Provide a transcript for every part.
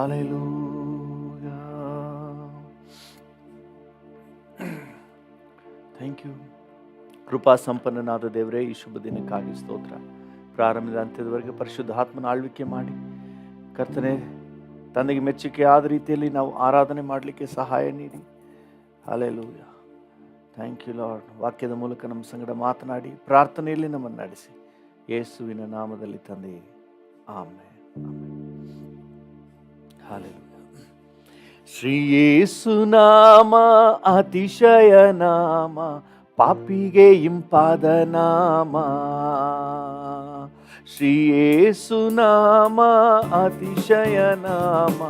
Hallelujah. Thank you. ಕೃಪಾ ಸಂಪನ್ನನಾದ ದೇವರೇ, ಈ ಶುಭ ದಿನಕ್ಕಾಗಿ ಸ್ತೋತ್ರ. ಪ್ರಾರಂಭದ ಅಂತ್ಯದವರೆಗೆ ಪರಿಶುದ್ಧಾತ್ಮನ ಆಳ್ವಿಕೆ ಮಾಡಿ ಕರ್ತನೆ, ತನಗೆ ಮೆಚ್ಚುಗೆ ಆದ ರೀತಿಯಲ್ಲಿ ನಾವು ಆರಾಧನೆ ಮಾಡಲಿಕ್ಕೆ ಸಹಾಯ ನೀಡಿ. ಹಾಲೆಲೂಯಾ. Thank you Lord. ವಾಕ್ಯದ ಮೂಲಕ ನಮ್ಮ ಸಂಗಡ ಮಾತನಾಡಿ ಪ್ರಾರ್ಥನೆಯಲ್ಲಿ ನಮ್ಮನ್ನು ನಡೆಸಿ, ಯೇಸುವಿನ ನಾಮದಲ್ಲಿ ತಂದೆ, ಆಮೆನ್. ಹಾಲೆಲೂಯಾ. ಶ್ರೀ ಯೇಸು ನಾಮ ಅತಿಶಯ ನಾಮ, ಪಾಪಿಗೆ ಇಂಪಾದ ನಾಮ. ಶ್ರೀ ಯೇಸು ನಾಮ ಅತಿಶಯ ನಾಮ,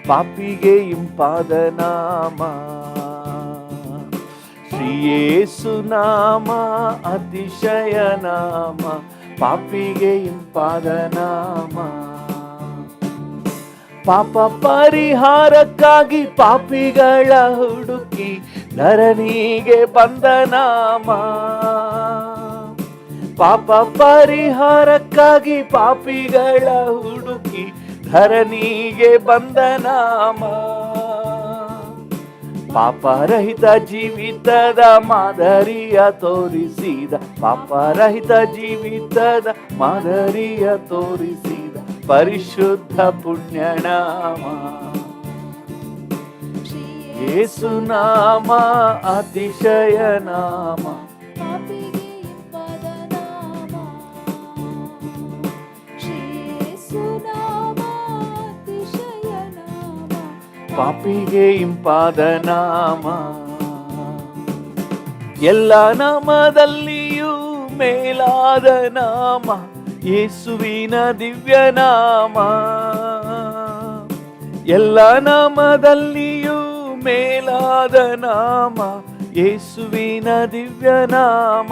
ಪಾಪಿಗೆ ಇಂಪಾದ ನಾಮ. ಶ್ರೀ ಯೇಸು ನಾಮ ಅತಿಶಯ ನಾಮ, ಪಾಪಿಗೆ ಇಂಪಾದ ನಾಮ. ಪಾಪ ಪರಿಹಾರಕ್ಕಾಗಿ ಪಾಪಿಗಳ ಹುಡುಕಿ ಧರಣಿಗೆ ಬಂದ ನಾಮ. ಪಾಪ ಪರಿಹಾರಕ್ಕಾಗಿ ಪಾಪಿಗಳ ಹುಡುಕಿ ಧರಣಿಗೆ ಬಂದ ನಾಮ. ಪಾಪರಹಿತ ಜೀವಿತದ ಮಾದರಿಯ ತೋರಿಸಿದ, ಪಾಪರಹಿತ ಜೀವಿತದ ಮಾದರಿಯ ತೋರಿಸಿದ ಪರಿಶುದ್ಧ ಪುಣ್ಯನಾಮ. ಯೇಸು ನಾಮ ಅತಿಶಯ ನಾಮ, ಪಾಪಿಗೆ ಇಂಪಾದ ನಾಮ. ಎಲ್ಲ ನಾಮದಲ್ಲಿಯೂ ಮೇಲಾದ ನಾಮ ಯೇಸುವಿನ ದಿವ್ಯ ನಾಮ. ಎಲ್ಲ ನಾಮದಲ್ಲಿಯೂ ಮೇಲಾದ ನಾಮ ಯೇಸುವಿನ ದಿವ್ಯ ನಾಮ.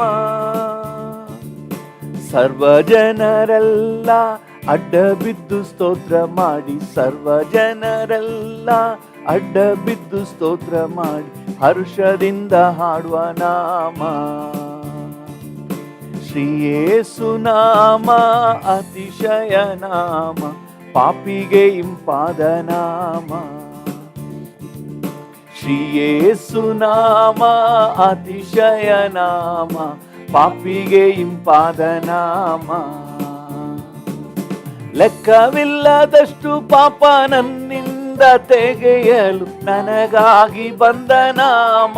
ಸರ್ವ ಜನರೆಲ್ಲ ಅಡ್ಡ ಬಿದ್ದು ಸ್ತೋತ್ರ ಮಾಡಿ, ಸರ್ವ ಜನರೆಲ್ಲ ಅಡ್ಡ ಬಿದ್ದು ಸ್ತೋತ್ರ ಮಾಡಿ ಹರ್ಷದಿಂದ ಹಾಡುವ ನಾಮ. ಶ್ರೀ ಯೇಸು ನಾಮ ಅತಿಶಯ ನಾಮ, ಪಾಪಿಗೆ ಇಂಪಾದ ನಾಮ. ಶ್ರೀ ಯೇಸು ನಾಮ ಅತಿಶಯ ನಾಮ, ಪಾಪಿಗೆ ಇಂಪಾದ ನಾಮ. ಲೆಕ್ಕವಿಲ್ಲದಷ್ಟು ಪಾಪ ನನ್ನಿಂದ ತೆಗೆಯಲು ನನಗಾಗಿ ಬಂದ ನಾಮ.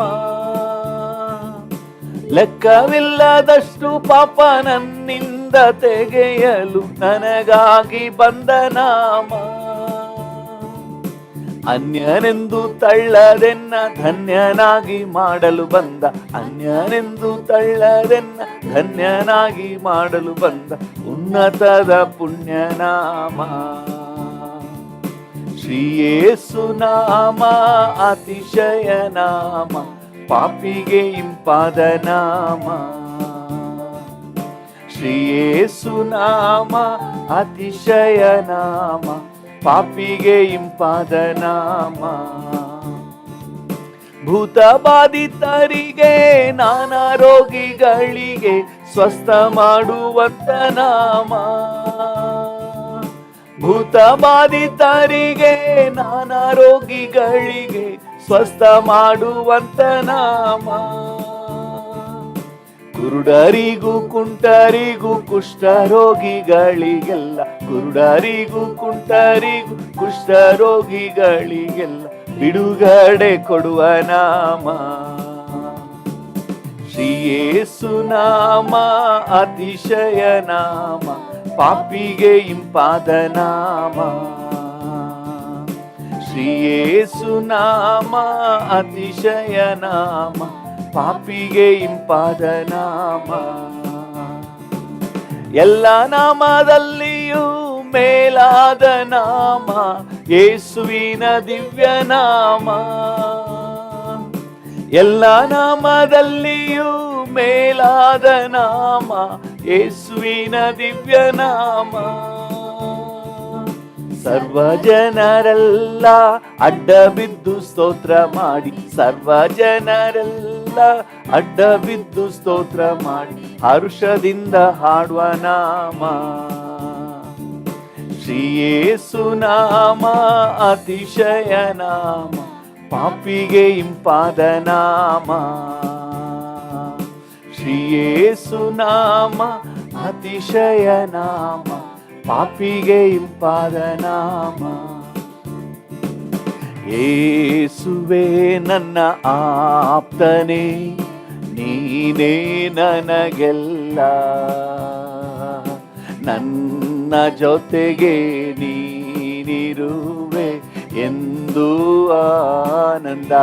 ಲೆಕ್ಕವಿಲ್ಲದಷ್ಟು ಪಾಪ ನನ್ನಿಂದ ತೆಗೆಯಲು ನನಗಾಗಿ ಬಂದ ನಾಮ. ಅನ್ಯನೆಂದು ತಳ್ಳದೆನ್ನ ಧನ್ಯನಾಗಿ ಮಾಡಲು ಬಂದ, ಅನ್ಯನೆಂದು ತಳ್ಳದೆನ್ನ ಧನ್ಯನಾಗಿ ಮಾಡಲು ಬಂದ ಉನ್ನತದ ಪುಣ್ಯನಾಮ. ಶ್ರೀ ಯೇಸು ನಾಮ ಅತಿಶಯ ನಾಮ, ಪಾಪಿಗೆ ಇಂಪಾದ ನಾಮ. ಶ್ರೀ ಯೇಸು ನಾಮ ಅತಿಶಯ ನಾಮ, ಪಾಪಿಗೆ ಇಂಪಾದ ನಾಮ. ಭೂತ ಬಾಧಿತರಿಗೆ ನಾನಾ ರೋಗಿಗಳಿಗೆ ಸ್ವಸ್ಥ ಮಾಡುವಂತ ನಾಮ. ಭೂತ ಬಾಧಿತರಿಗೆ ನಾನಾ ರೋಗಿಗಳಿಗೆ ಸ್ವಸ್ಥ ಮಾಡುವಂತ ನಾಮ. ಕುರುಡರಿಗೂ ಕುಂಟರಿಗೂ ಕುಷ್ಠರೋಗಿಗಳಿಗೆಲ್ಲ, ಕುರುಡರಿಗೂ ಕುಂಟರಿಗೂ ಕುಷ್ಠರೋಗಿಗಳಿಗೆಲ್ಲ ಬಿಡುಗಡೆ ಕೊಡುವ ನಾಮ. ಶ್ರೀ ಯೇಸು ನಾಮ ಅತಿಶಯ ನಾಮ, ಪಾಪಿಗೆ ಇಂಪಾದ ನಾಮ. ಶ್ರೀ ಯೇಸು ನಾಮ ಅತಿಶಯ ನಾಮ, ಪಾಪಿಗೆ ಇಂಪಾದ ನಾಮ. ಎಲ್ಲ ನಾಮದಲ್ಲಿಯೂ ಮೇಲಾದ ನಾಮ ಯೇಸುವಿನ ದಿವ್ಯ ನಾಮ. ಎಲ್ಲ ನಾಮದಲ್ಲಿಯೂ ಮೇಲಾದ ನಾಮ ಯೇಸುವಿನ ದಿವ್ಯ ನಾಮ. ಸರ್ವ ಜನರೆಲ್ಲ ಅಡ್ಡ ಬಿದ್ದು ಸ್ತೋತ್ರ ಮಾಡಿ, ಸರ್ವ ಜನರೆಲ್ಲ ಅಡ್ಡ ಬಿದ್ದು ಸ್ತೋತ್ರ ಮಾಡಿ ಹರ್ಷದಿಂದ ಹಾಡುವ ನಾಮ. ಶ್ರೀಯೇಸು ನಾಮ ಅತಿಶಯ ನಾಮ, ಪಾಪಿಗೆ ಇಂಪಾದ ನಾಮ. ಶ್ರೀಯೇಸು ನಾಮ ಅತಿಶಯ ನಾಮ, ಪಾಪಿಗೆ ಇಂಪಾದ ನಾಮ. ಯೇಸುವೇ ನನ್ನ ಆಪ್ತನೇ, ನೀನೇ ನನಗೆಲ್ಲ. ನನ್ನ ಜೊತೆಗೆ ನೀನಿರುವೆ ಎಂದು ಆನಂದ.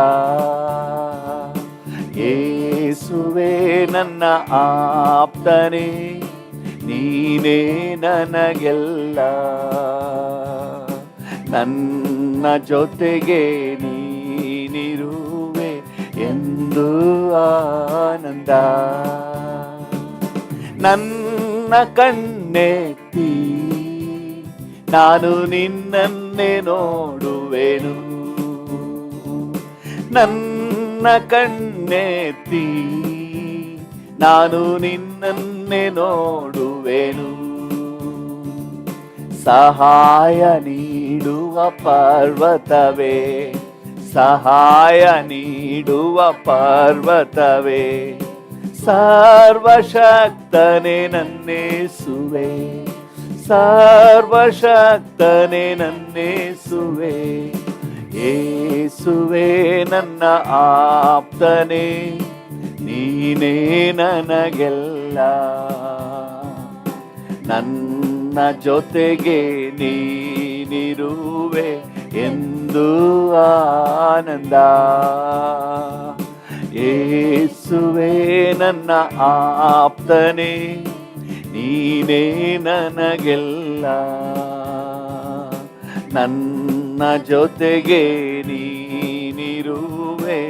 ಯೇಸುವೇ ನನ್ನ ಆಪ್ತನೇ, ನೀನೇ ನನಗೆಲ್ಲ. ನನ್ನ ಜೊತೆಗೆ ನೀನಿರುವೆ ಎಂದು ಆನಂದ. ನನ್ನ ಕಣ್ಣೆತ್ತಿ ನಾನು ನಿನ್ನನ್ನೇ ನೋಡುವೆನು. ನನ್ನ ಕಣ್ಣೆತ್ತಿ ನಾನು ನಿನ್ನನ್ನೇ ನೋಡುವೆನು. ಸಹಾಯ ನೀಡುವ ಪರ್ವತವೇ, ಸಹಾಯ ನೀಡುವ ಪರ್ವತವೇ, ಸರ್ವಶಕ್ತನೇ ನನ್ನೇಸುವೆ, ಸರ್ವಶಕ್ತನೇ ನನ್ನೇಸುವೆ. ಯೇಸುವೇ ನನ್ನ ಆಪ್ತನೇ, ನೀನೇ ನನಗೆಲ್ಲ. ನನ್ನ ಜೊತೆಗೆ ನೀನಿರುವೆ ಎಂದು ಆನಂದ. ಯೇಸುವೇ ನನ್ನ ಆಪ್ತನೇ, ನೀನೇ ನನಗೆಲ್ಲ. ನನ್ನ ಜೊತೆಗೆ ನೀನಿರುವೆ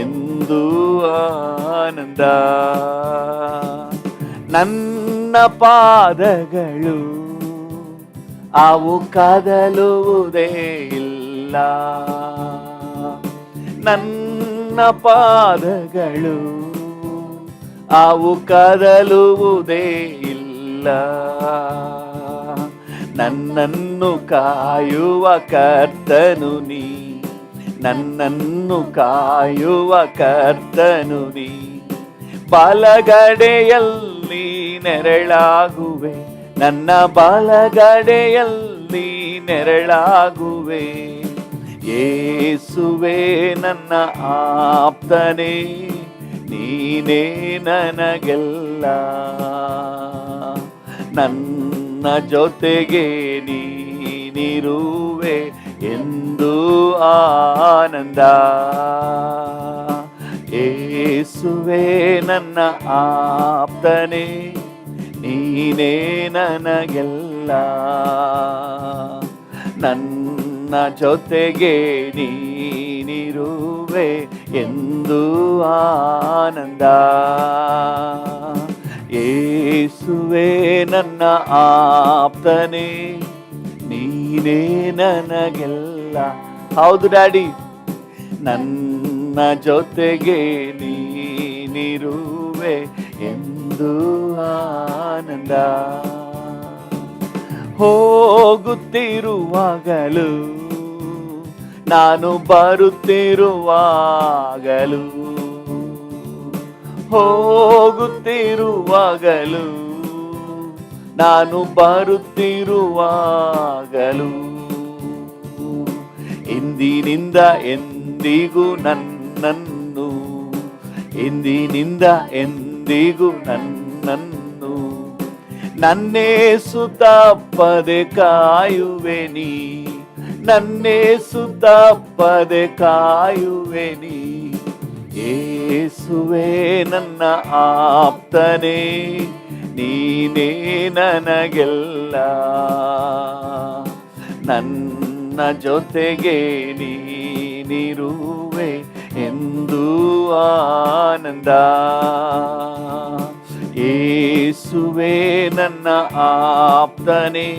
ಎಂದು ಆನಂದ. ನನ್ನ ಪಾದಗಳು ಅವು ಕದಲುವುದೇ ಇಲ್ಲ. ನನ್ನ ಪಾದಗಳು ಅವು ಕದಲುವುದೇ ಇಲ್ಲ. ನನ್ನನ್ನು ಕಾಯುವ ಕರ್ತನು ನೀ, ನನ್ನನ್ನು ಕಾಯುವ ಕರ್ತನು ನೀ. ಬಲಗಡೆಯಲ್ಲಿ ನೆರಳಾಗುವೆ, ನನ್ನ ಬಲಗಡೆಯಲ್ಲಿ ನೆರಳಾಗುವೆ. ಯೇಸುವೇ ನನ್ನ ಆಪ್ತನೇ, ನೀನೇ ನನಗೆಲ್ಲ. ನನ್ನ ಜೊತೆಗೆ ನೀನಿರುವೆ ಎಂದು ಆನಂದ. ಯೇಸುವೇ ನನ್ನ ಆಪ್ತನೇ, ನೀನೇ ನನಗೆಲ್ಲ. ನನ್ನ ಜೊತೆಗೆ ನೀನಿರುವೆ ಎಂದು ಆನಂದ. ಯೇಸುವೇ ನನ್ನ ಆಪ್ತನೇ, ನೀನೇ ನನಗೆಲ್ಲ. ಹೌದು ಡ್ಯಾಡಿ, ನನ್ನ ಜೊತೆಗೆ ನೀನಿರುವೆ ಎಂದು ಆನಂದ. ಹೋಗುತ್ತಿರುವಾಗಲೂ ನಾನು ಬರುತ್ತಿರುವಾಗಲೂ, ಹೋಗುತ್ತಿರುವಾಗಲೂ ನಾನು ಬರುತ್ತಿರುವಾಗಲೂ, ಇಂದಿನಿಂದ ಎಂದಿಗೂ ನನ್ನನ್ನು, ಇಂದಿನಿಂದ ಎಂದಿಗೂ ನನ್ನನ್ನು ನನ್ನೇಸು ತಪ್ಪದೆ ಕಾಯುವೆ ನೀ, ನನ್ನೇಸು ತಪ್ಪದೆ ಕಾಯುವೆ ನೀ. ಯೇಸುವೇ ನನ್ನ ಆಪ್ತನೇ, ನೀನೇ ನನಗೆಲ್ಲ. ನನ್ನ ಜೊತೆಗೆ ನೀನಿರುವೆ ಎಂದು ಆನಂದ. ಯೇಸುವೇ ನನ್ನ ಆಪ್ತನೇ,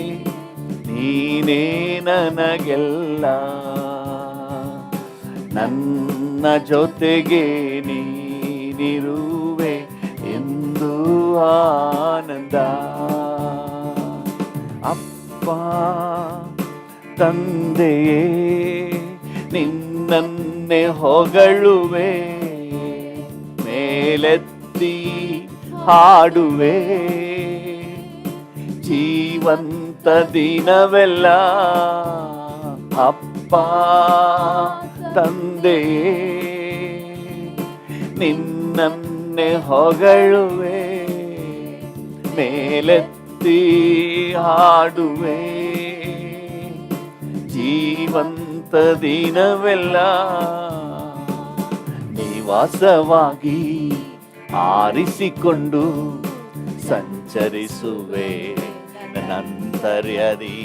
ನೀನೇ ನನಗೆಲ್ಲ. ನನ್ನ ಜೊತೆಗೆ ನೀನಿರುವೆ ಎಂದು ಆನಂದ. ಅಪ್ಪ ತಂದೆಯೇ, ನಿನ್ನನ್ನೇ ಹೊಗಳುವೆ, ಮೇಲೆತ್ತಿ ಹಾಡುವೆ. ಜೀವಂತ ದಿನವೆಲ್ಲ ಅಪ್ಪ ತಂದೆಯೇ, ನಿನ್ನನ್ನೇ ಹೊಗಳುವೆ, ಮೇಲೆತ್ತಿ ಹಾಡುವೆ. ಜೀವಂತ ದಿನವೆಲ್ಲ ನಿವಾಸವಾಗಿ ಆರಿಸಿಕೊಂಡು ಸಂಚರಿಸುವೆ. ನಂತರ್ಯದಿ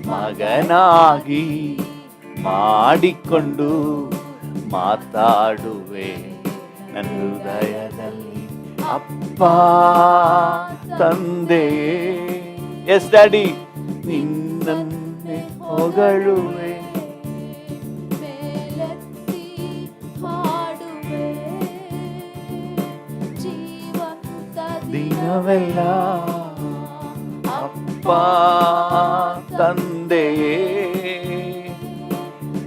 ಮಗನಾಗಿ ಮಾಡಿಕೊಂಡು ಮಾತಾಡುವೆ. ನನ್ನ ಹೃದಯದಲ್ಲಿ ಅಪ್ಪ ತಂದೆಯೇ, ಎಸ್ ಡ್ಯಾಡಿ, ನಿನ್ನನ್ನೇ ಹೊಗಳುವೆ, ಮೇಲೆತ್ತಿ ಹಾಡುವೆ. ಜೀವಂತ ದಿನವೆಲ್ಲ ಅಪ್ಪ ತಂದೆಯೇ,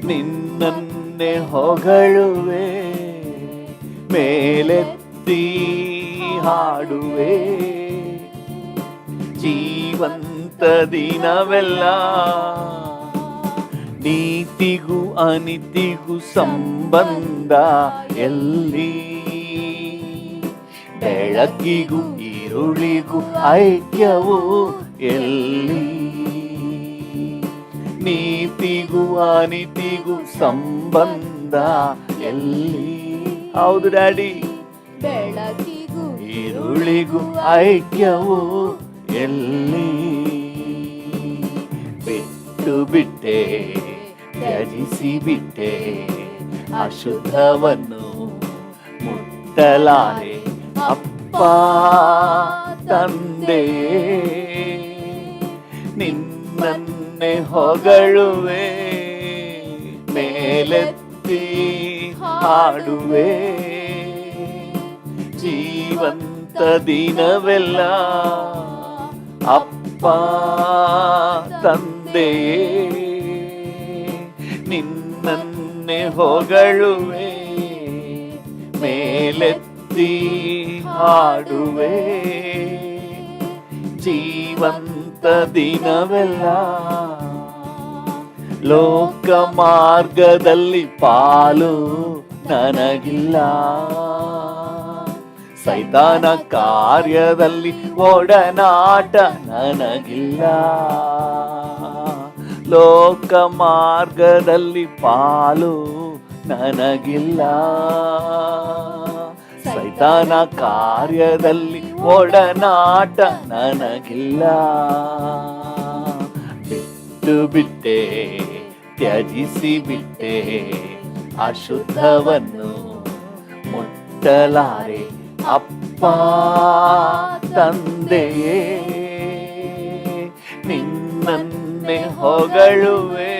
ನಿನ್ನನ್ನೇ ಹೊಗಳುವೆ, ಮೇಲೆತ್ತಿ ಹಾಡುವೆ. ಜೀವಂತ ದಿನವೆಲ್ಲ ನೀತಿಗೂ ಅನೀತಿಗೂ ಸಂಬಂಧ ಎಲ್ಲಿ, ಬೆಳಕಿಗೂ ಈರುಳಿಗೂ ಐಕ್ಯವು ಎಲ್ಲಿ. ನೀತಿಗೂ ಅನೀತಿಗೂ ಸಂಬಂಧ ಎಲ್ಲಿ. ಹೌದು ಡ್ಯಾಡಿ, ಬೆಳಕಿಗೂ ಈರುಳಿಗೂ ಐಕ್ಯವು ಎಲ್ಲಿ. ಬಿಟ್ಟು ಬಿಟ್ಟೆ, ತ್ಯಜಿಸಿ ಬಿಟ್ಟೆ, ಅಶುದ್ಧವನ್ನು ಮುಟ್ಟಲಾರೆ. ಅಪ್ಪ ತಂದೆಯೇ, ನಿನ್ನನ್ನೇ ಹೊಗಳುವೆ, ಮೇಲೆತ್ತಿ ಹಾಡುವೆ. ಜೀವಂತ ದಿನವೆಲ್ಲ ಅಪ್ಪ ತಂದೆಯೇ, ನಿನ್ನನ್ನೇ ಹೊಗಳುವೆ, ಮೇಲೆತ್ತಿ ಹಾಡುವೆ. ಜೀವಂತ ದಿನವೆಲ್ಲ ಲೋಕ ಮಾರ್ಗದಲ್ಲಿ ಪಾಲು ನನಗಿಲ್ಲ, ಸೈತಾನ ಕಾರ್ಯದಲ್ಲಿ ಒಡನಾಟ ನನಗಿಲ್ಲ. ಲೋಕ ಮಾರ್ಗದಲ್ಲಿ ಪಾಲು ನನಗಿಲ್ಲ, ಸೈತಾನ ಕಾರ್ಯದಲ್ಲಿ ಒಡನಾಟ ನನಗಿಲ್ಲ. ಬಿಟ್ಟು ಬಿಟ್ಟೆ, ತ್ಯಜಿಸಿ ಬಿಟ್ಟೆ, ಅಶುದ್ಧವನ್ನು ಮುಟ್ಟಲಾರೆ. ಅಪ್ಪ ತಂದೆಯೇ, ನಿನ್ನನ್ನೇ ಹೊಗಳುವೆ,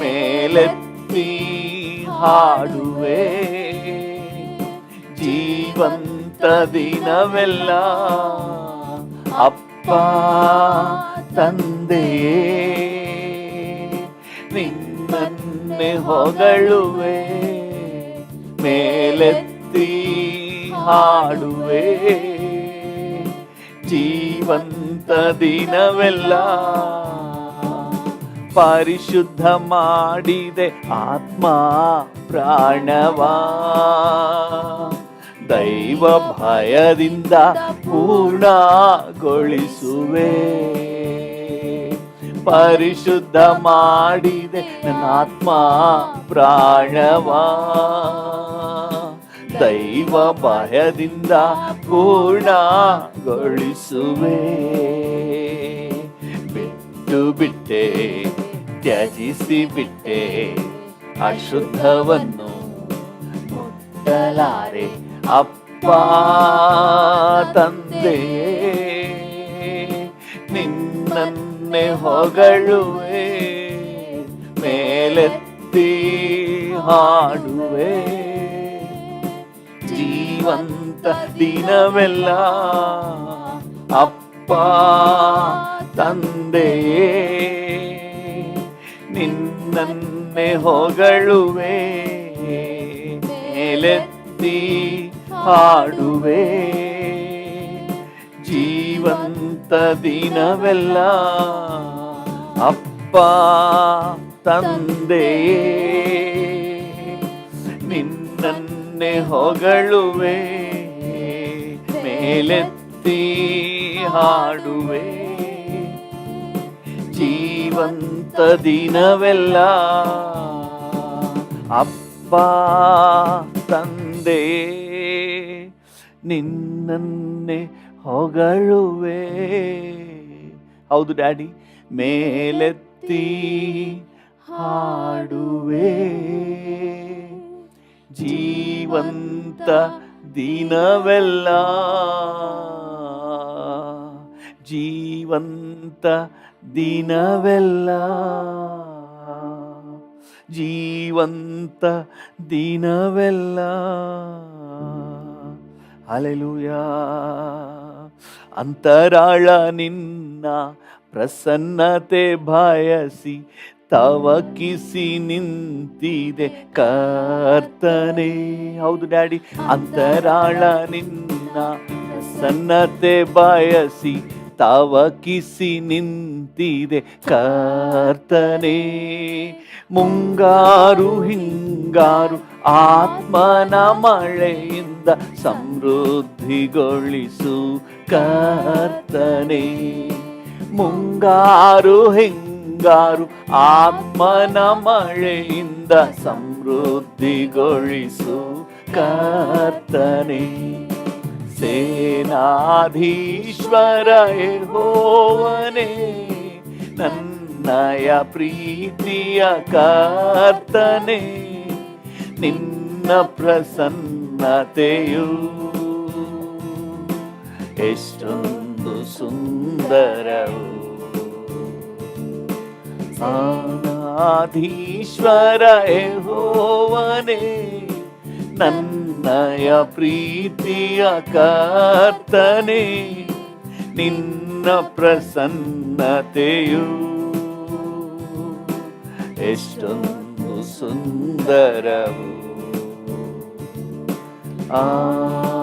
ಮೇಲೆತ್ತಿ ಹಾಡುವೆ. ಜೀವಂತ ದಿನವೆಲ್ಲ ಅಪ್ಪ ತಂದೆಯೇ, ನಿನ್ನನ್ನೇ ಹೊಗಳುವೆ, ಮೇಲೆತ್ತಿ ಹಾಡುವೆ. ಜೀವಂತ ದಿನವೆಲ್ಲ ಪರಿಶುದ್ಧ ಮಾಡಿದೆ ಆತ್ಮ ಪ್ರಾಣವಾ, ದೈವ ಭಯದಿಂದ ಪೂರ್ಣಗೊಳಿಸುವೆ. ಪರಿಶುದ್ಧ ಮಾಡಿದೆ ನನ್ನ ಆತ್ಮ ಪ್ರಾಣವಾ, ದೈವ ಭಯದಿಂದ ಪೂರ್ಣಗೊಳಿಸುವೆ. ಬಿಟ್ಟು ಬಿಟ್ಟೆ, ತ್ಯಜಿಸಿ ಬಿಟ್ಟೆ, ಅಶುದ್ಧವನ್ನು ಮುಟ್ಟಲಾರೆ. ಅಪ್ಪ ತಂದೆಯೇ, ನಿನ್ನನ್ನೇ ಹೊಗಳುವೆ, ಮೇಲೆತ್ತಿ ಹಾಡುವೆ. ಜೀವಂತ ದಿನವೆಲ್ಲ ಅಪ್ಪ ತಂದೆಯೇ, ನಿನ್ನನ್ನೇ ಹೊಗಳುವೆ, ಮೇಲೆತ್ತಿ ಹಾಡುವೆ. ಜೀವಂತ ದಿನವೆಲ್ಲ ಅಪ್ಪ ತಂದೆಯೇ, ನಿನ್ನನ್ನೇ ಹೊಗಳುವೆ, ಮೇಲೆತ್ತಿ ಹಾಡುವೆ. ಜೀವಂತ ದಿನವೆಲ್ಲ ಅಪ್ಪ ತಂದೆ, ನಿನ್ನನ್ನೇ ಹೊಗಳುವೆ. ಹೌದು ಡ್ಯಾಡಿ, ಮೇಲೆತ್ತಿ ಹಾಡುವೆ. ಜೀವಂತ ದಿನವೆಲ್ಲ, ಜೀವಂತ ದಿನವೆಲ್ಲ, ಜೀವಂತ ದಿನವೆಲ್ಲ. ಹಲ್ಲೆಲೂಯಾ. ಅಂತರಾಳ ನಿನ್ನ ಪ್ರಸನ್ನತೆ ಬಯಸಿ ತವಕಿಸಿ ನಿಂತಿದೆ ಕರ್ತನೇ. ಹೌದು ಡ್ಯಾಡಿ, ಅಂತರಾಳ ನಿನ್ನ ಪ್ರಸನ್ನತೆ ಬಯಸಿ ತವಕಿಸಿ ನಿಂತಿದೆ ಕರ್ತನೇ. ಮುಂಗಾರು ಹಿಂಗಾರು ಆತ್ಮನ ಮಳೆಯಿಂದ ಸಮೃದ್ಧಿಗೊಳಿಸು ಕರ್ತನೇ. ಮುಂಗಾರು ಹಿಂಗಾರು ಆತ್ಮನ ಮಳೆಯಿಂದ ಸಮೃದ್ಧಿಗೊಳಿಸು ಕರ್ತನೇ. ಸೇನಾಧೀಶ್ವರ ಯೆಹೋವನೇ, ನನ್ನಯ ಪ್ರೀತಿಯ ಕರ್ತನೇ, ನಿನ್ನ ಪ್ರಸನ್ನತೆಯು ಎಷ್ಟೊಂದು ಸುಂದರವು. ಸೇನಾಧೀಶ್ವರ ಯೆಹೋವನೇ, ನನ್ನಯ ಪ್ರೀತಿಯ ಕರ್ತನೇ, ನಿನ್ನ ಪ್ರಸನ್ನತೆಯು ಎಷ್ಟೊಂದು ಸುಂದರವು. ಆಹಾ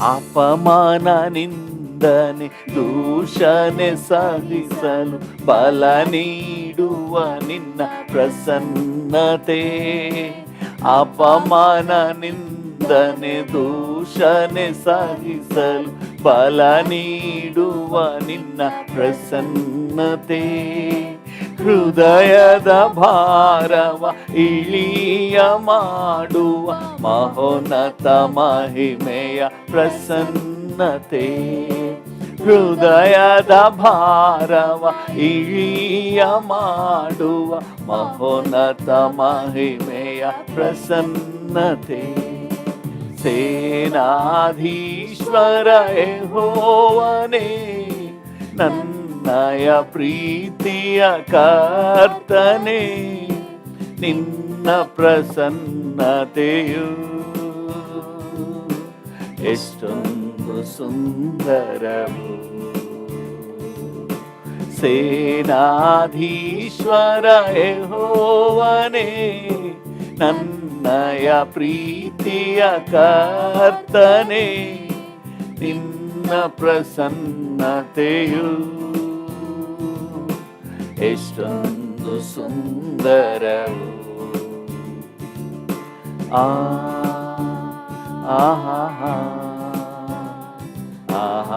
ಅಪಮಾನ ನಿಂದನೆ ದೂಷಣೆ ಸಹಿಸಲು ಬಲ ನೀಡುವ ನಿನ್ನ ಪ್ರಸನ್ನತೆ. ಅಪಮಾನ ನಿಂದನೆ ದೂಷಣೆ ಸಹಿಸಲು ಬಲ ನೀಡುವ ನಿನ್ನ ಪ್ರಸನ್ನತೆ. ಹೃದಯದ ಭಾರವ ಇಳಿಯ ಮಾಡುವ ಮಹೋನ್ನತ ಮಹಿಮೆಯ ಪ್ರಸನ್ನತೆ. ಹೃದಯದ ಭಾರವ ಇಳಿಯ ಮಾಡುವ ಮಹೋನ್ನತ ಮಹಿಮೆಯ ಪ್ರಸನ್ನತೆ. ಸೇನಾಧೀಶ್ವರ ಯೆಹೋವನೇ, ನನ್ನಯ ಪ್ರೀತಿಯ ಕರ್ತನೇ, ನಿನ್ನ ಪ್ರಸನ್ನತೆಯು ಎಷ್ಟೊಂದು ಸುಂದರವು. ಸೇನಾಧೀಶ್ವರ ಯೆಹೋವನೇ, ನನ್ನಯ ಪ್ರೀತಿಯ ಕರ್ತನೇ, ನಿನ್ನ ಪ್ರಸನ್ನತೆಯು ಎಷ್ಟೊಂದು ಸುಂದರವು. ಆಹಾ ಆಹಾ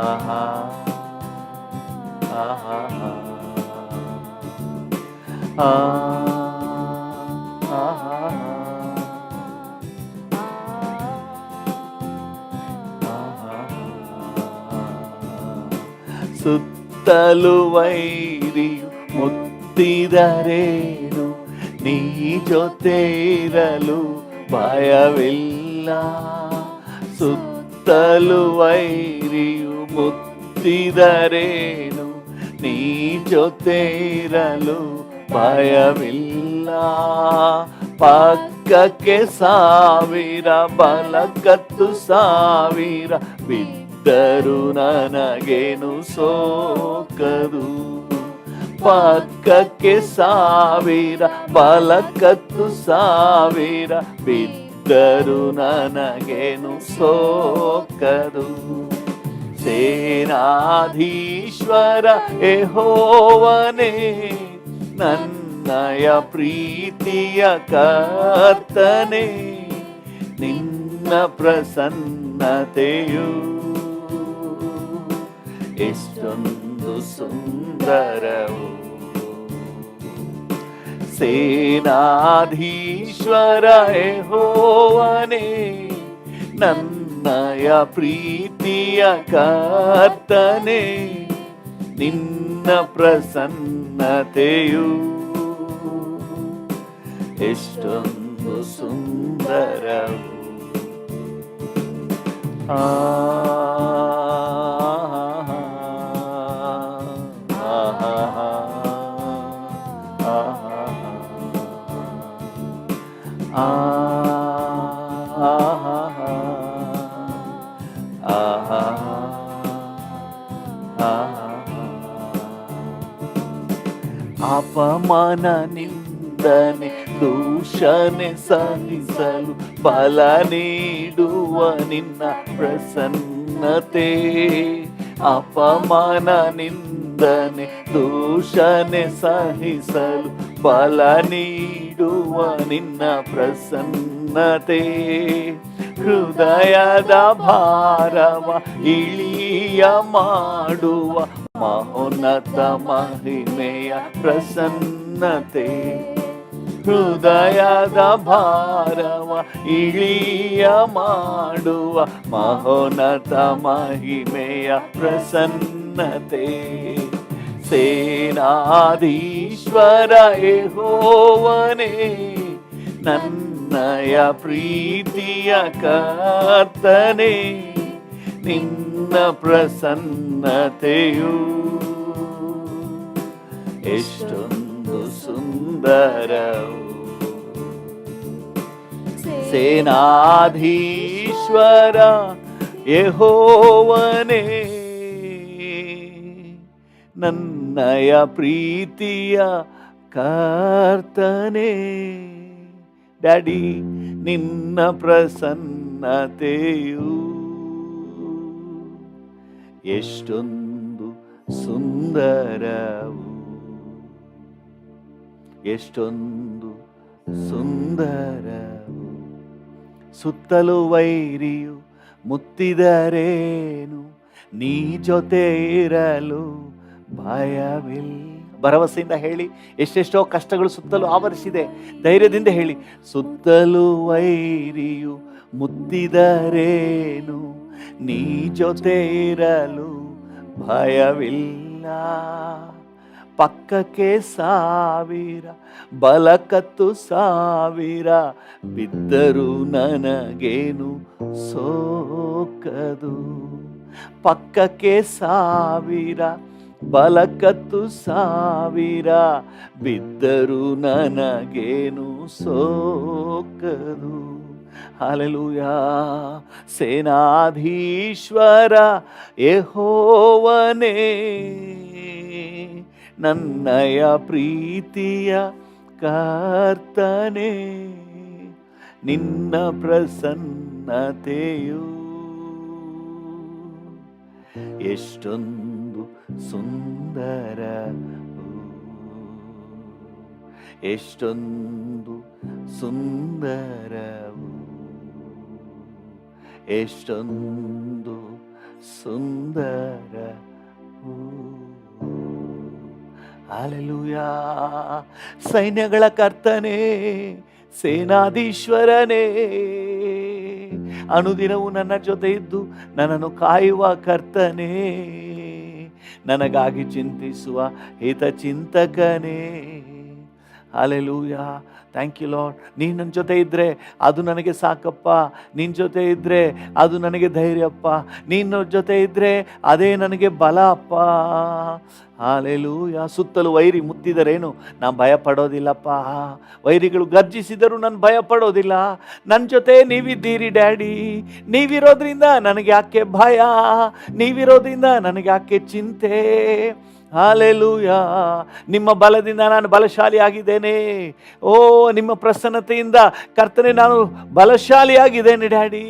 ಸುತ್ತಲು ವೈರಿಯು ಮುತ್ತಿದರೇನು, ನೀ ಜೊತೆ ಇರಲು ಭಯವಿಲ್ಲ. ಸುತ್ತಲು ವೈರಿಯು ಮುತ್ತಿದರೇನು, ಮುತ್ತಿದರೇನು, ನೀ ಜೊತೆ ಇರಲು ಭಯವಿಲ್ಲ. ಪಕ್ಕಕ್ಕೆ ಸಾವಿರ ಬಲಕ್ಕತ್ತು ಸಾವಿರ ಬಿದ್ದರು ನನಗೇನು ಸೋಕದು. ಪಕ್ಕಕ್ಕೆ ಸಾವಿರ ಬಲಕ್ಕತ್ತು ಸಾವಿರ ಬಿದ್ದರು ನನಗೇನು ಸೋಕದು. ಸೇನಾಧೀಶ್ವರ ಯೆಹೋವನೇ, ನನ್ನಯ ಪ್ರೀತಿಯ ಕರ್ತನೇ, ನಿನ್ನ ಪ್ರಸನ್ನತೆಯು ಎಷ್ಟೊಂದು ಸುಂದರವು. ಸೇನಾಧೀಶ್ವರ ಯೆಹೋವನೇ, ನನ್ನಯ ಪ್ರೀತಿಯ ಕರ್ತನೇ, ನಿನ್ನ ಪ್ರಸನ್ನತೆಯು ಎಷ್ಟೊಂದು ಸುಂದರವು. ಅಪಮಾನ ನಿಂದನೆ ದೂಷಣೆ ಸಹಿಸಲು ಬಲ ನೀಡುವ ನಿನ್ನ ಪ್ರಸನ್ನತೆ. ಅಪಮಾನ ನಿಂದನೆ ದೂಷಣೆ ಸಹಿಸಲು ಬಲ ನೀಡುವ ನಿನ್ನ ಪ್ರಸನ್ನತೆ. ಹೃದಯದ ಭಾರವ ಇಳಿಯ ಮಾಡುವ ಮಹೋನ್ನತ ಮಹಿಮೆಯ ಪ್ರಸನ್ನತೆ. ಹೃದಯದ ಭಾರವ ಇಳಿಯ ಮಾಡುವ ಮಹೋನ್ನತ ಮಹಿಮೆಯ ಪ್ರಸನ್ನತೆ. ಸೇನಾಧೀಶ್ವರ ಯೆಹೋವನೇ, ನನ್ನಯ ಪ್ರೀತಿಯ ಕರ್ತನೇ, ನಿನ್ನ ಪ್ರಸನ್ನತೆಯು ಎಷ್ಟೊಂದು ಸುಂದರವು. ಸೇನಾಧೀಶ್ವರ ಯೆಹೋವನೇ, ನನ್ನಯ ಪ್ರೀತಿಯ ಕರ್ತನೇ, ಡ್ಯಾಡಿ, ನಿನ್ನ ಪ್ರಸನ್ನತೆಯು ಎಷ್ಟೊಂದು ಸುಂದರವು, ಎಷ್ಟೊಂದು ಸುಂದರವು. ಸುತ್ತಲೂ ವೈರಿಯು ಮುತ್ತಿದರೇನು, ನೀ ಜೊತೆ ಇರಲು ಭಯವಿಲ್ಲ. ಭರವಸೆಯಿಂದ ಹೇಳಿ. ಎಷ್ಟೆಷ್ಟೋ ಕಷ್ಟಗಳು ಸುತ್ತಲೂ ಆವರಿಸಿದೆ, ಧೈರ್ಯದಿಂದ ಹೇಳಿ. ಸುತ್ತಲೂ ವೈರಿಯು ಮುತ್ತಿದರೇನು, ನೀ ಜೊತೆ ಇರಲು ಭಯವಿಲ್ಲ. ಪಕ್ಕಕ್ಕೆ ಸಾವಿರ ಬಲಕ್ಕತ್ತು ಸಾವಿರ ಬಿದ್ದರು ನನಗೇನು ಸೋಕದು. ಪಕ್ಕಕ್ಕೆ ಸಾವಿರ ಬಲಕ್ಕತ್ತು ಸಾವಿರ ಬಿದ್ದರು ನನಗೇನು ಸೋಕದು. ಹಲ್ಲೆಲೂಯಾ. ಸೇನಾಧೀಶ್ವರ ಯೆಹೋವನೇ, ನನ್ನಯ ಪ್ರೀತಿಯ ಕರ್ತನೇ, ನಿನ್ನ ಪ್ರಸನ್ನತೆಯು ಎಷ್ಟೊಂದು ಸುಂದರವು, ಎಷ್ಟೊಂದು ಸುಂದರವು, ಎಷ್ಟೊಂದು ಸುಂದರವು. ಹಲ್ಲೆಲೂಯಾ. ಸೈನ್ಯಗಳ ಕರ್ತನೇ, ಸೇನಾಧೀಶ್ವರನೇ, ಅನುದಿನವೂ ನನ್ನ ಜೊತೆ ಇದ್ದು ನನ್ನನ್ನು ಕಾಯುವ ಕರ್ತನೇ, ನನಗಾಗಿ ಚಿಂತಿಸುವ ಹಿತಚಿಂತಕನೇ. ಹಲ್ಲೆಲೂಯಾ. Thank you Lord. ನೀನು ನನ್ನ ಜೊತೆ ಇದ್ದರೆ ಅದು ನನಗೆ ಸಾಕಪ್ಪ. ನಿನ್ನ ಜೊತೆ ಇದ್ದರೆ ಅದು ನನಗೆ ಧೈರ್ಯಪ್ಪ. ನಿನ್ನ ಜೊತೆ ಇದ್ದರೆ ಅದೇ ನನಗೆ ಬಲ ಅಪ್ಪ. ಹಾಲೆಲೂಯಾ. ಸುತ್ತಲೂ ವೈರಿ ಮುತ್ತಿದರೇನು ನಾನು ಭಯ ಪಡೋದಿಲ್ಲಪ್ಪ. ವೈರಿಗಳು ಗರ್ಜಿಸಿದರೂ ನಾನು ಭಯ ಪಡೋದಿಲ್ಲ. ನನ್ನ ಜೊತೆ ನೀವಿದ್ದೀರಿ ಡ್ಯಾಡಿ. ನೀವಿರೋದ್ರಿಂದ ನನಗೆ ಯಾಕೆ ಭಯ, ನೀವಿರೋದ್ರಿಂದ ನನಗೆ ಯಾಕೆ ಚಿಂತೆ. ಹಾಲೆಲೂಯಾ. ನಿಮ್ಮ ಬಲದಿಂದ ನಾನು ಬಲಶಾಲಿಯಾಗಿದ್ದೇನೆ. ಓ, ನಿಮ್ಮ ಪ್ರಸನ್ನತೆಯಿಂದ ಕರ್ತನೆ ನಾನು ಬಲಶಾಲಿಯಾಗಿದ್ದೇನೆ ಡ್ಯಾಡಿ.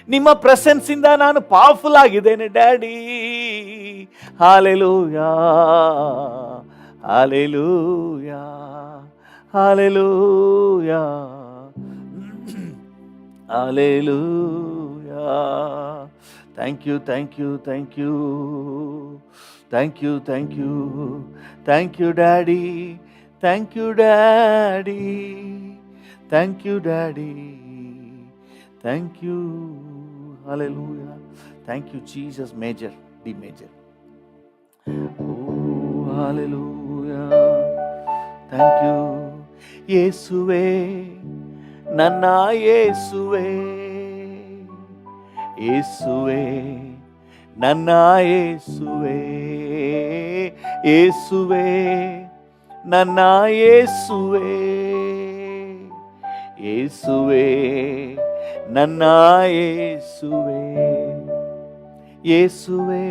ನಿಮ್ಮ ಪ್ರೆಸೆನ್ಸಿಂದ ನಾನು ಪವರ್ಫುಲ್ ಆಗಿದ್ದೇನೆ daddy. Hallelujah, hallelujah, hallelujah, hallelujah. Thank you, thank you, thank you, thank you, thank you, thank you daddy, thank you daddy, thank you daddy, thank you. Hallelujah. Thank you Jesus. Major, D major. ಓ hallelujah. Thank you ಯೇಸುವೆ, ನನ್ನ ಯೇಸುವೆ, ಯೇಸುವೆ, ನನ್ನ ಯೇಸುವೆ, ಯೇಸುವೆ, ನನ್ನ ಯೇಸುವೆ, ಯೇಸುವೆ, ನನ್ನ ಯೇಸುವೆ, ಯೇಸುವೆ,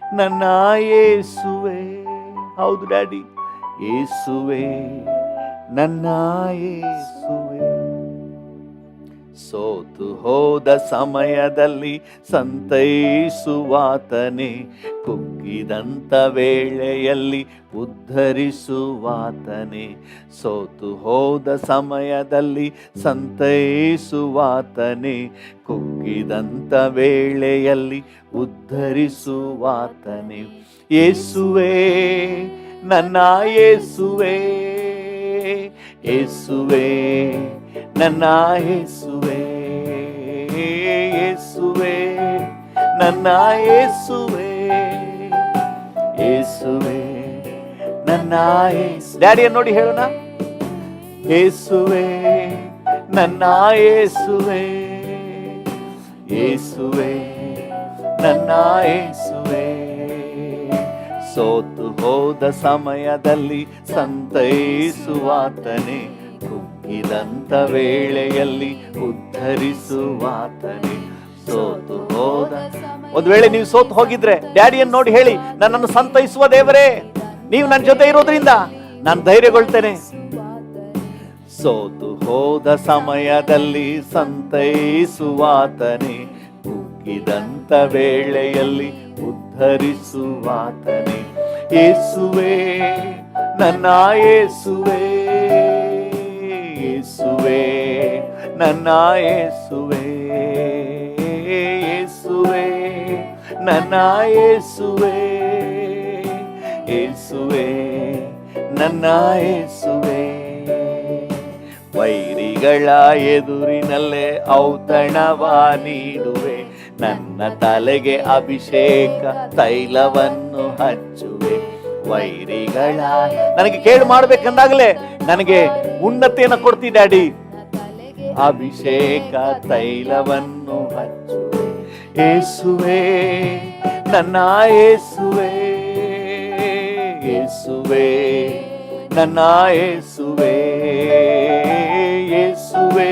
ನನ್ನ ಯೇಸುವೆ. ಹೌದು ಡ್ಯಾಡಿ. ಯೇಸುವೆ, ನನ್ನ ಯೇಸುವೆ. ಸೋತು ಹೋದ ಸಮಯದಲ್ಲಿ ಸಂತೈಸುವಾತನೇ, ಕುಗ್ಗಿದಂಥ ವೇಳೆಯಲ್ಲಿ ಉದ್ಧರಿಸುವಾತನೇ. ಸೋತು ಹೋದ ಸಮಯದಲ್ಲಿ ಸಂತೈಸುವಾತನೇ, ಕುಗ್ಗಿದಂಥ ವೇಳೆಯಲ್ಲಿ ಉದ್ಧರಿಸುವಾತನೇ. ಯೇಸುವೆ, ನನ್ನ ಯೇಸುವೆ, ಯೇಸುವೆ, ನನ್ನ ಯೇಸುವೆ, ಯೇಸುವೆ, ನನ್ನ ಯೇಸುವೆ, ಯೇಸುವೆ, ನನ್ನ ಯೇಸು. ಡ್ಯಾಡಿಯನ್ನು ನೋಡಿ ಹೇಳೋಣ. ಯೇಸುವೆ, ನನ್ನ ಯೇಸುವೆ, ಯೇಸುವೆ, ನನ್ನ ಯೇಸುವೆ. ಸೋತು ಹೋದ ಸಮಯದಲ್ಲಿ ಸಂತೈಸುವಾತನೇ, ಕುಗ್ಗಿದಂಥ ವೇಳೆಯಲ್ಲಿ ಉದ್ಧರಿಸುವಾತನೇ. ಸೋತು ಹೋದ. ಒಂದು ವೇಳೆ ನೀವು ಸೋತು ಹೋಗಿದ್ರೆ ಡ್ಯಾಡಿಯನ್ನು ನೋಡಿ ಹೇಳಿ, ನನ್ನನ್ನು ಸಂತೈಸುವ ದೇವರೇ, ನೀವು ನನ್ನ ಜೊತೆ ಇರೋದ್ರಿಂದ ನಾನು ಧೈರ್ಯಗೊಳ್ತೇನೆ. ಸೋತು ಹೋದ ಸಮಯದಲ್ಲಿ ಸಂತೈಸುವಾತನೇ, ಕುಗ್ಗಿದಂಥ ವೇಳೆಯಲ್ಲಿ ಉದ್ಧರಿಸುವಾತನೇ. ಯೇಸುವೆ, ನನ್ನ ಯೇಸುವೆ, ಯೇಸುವೆ, ನನ್ನ ಯೇಸುವೆ, ಯೇಸುವೆ, ನನ್ನ ಯೇಸುವೆ, ಯೇಸುವೆ, ನನ್ನ ಯೇಸುವೆ. ವೈರಿಗಳ ಎದುರಿನಲ್ಲೇ ಔತಣವ ನೀಡುವೆ, ನನ್ನ ತಲೆಗೆ ಅಭಿಷೇಕ ತೈಲವನ್ನು ಹಚ್ಚುವೆ. ವೈರಿಗಳ ನನಗೆ ಕೇಡು ಮಾಡಬೇಕಂದಾಗಲೇ ನನಗೆ ಉನ್ನತಿಯನ್ನು ಕೊಡ್ತಿ ಡ್ಯಾಡಿ. ಅಭಿಷೇಕ ತೈಲವನ್ನು ಹಚ್ಚುವೆ. ಯೇಸುವೆ, ನನ್ನ ಯೇಸುವೆ, ಯೇಸುವೆ, ನನ್ನ ಯೇಸುವೆ, ಯೇಸುವೆ,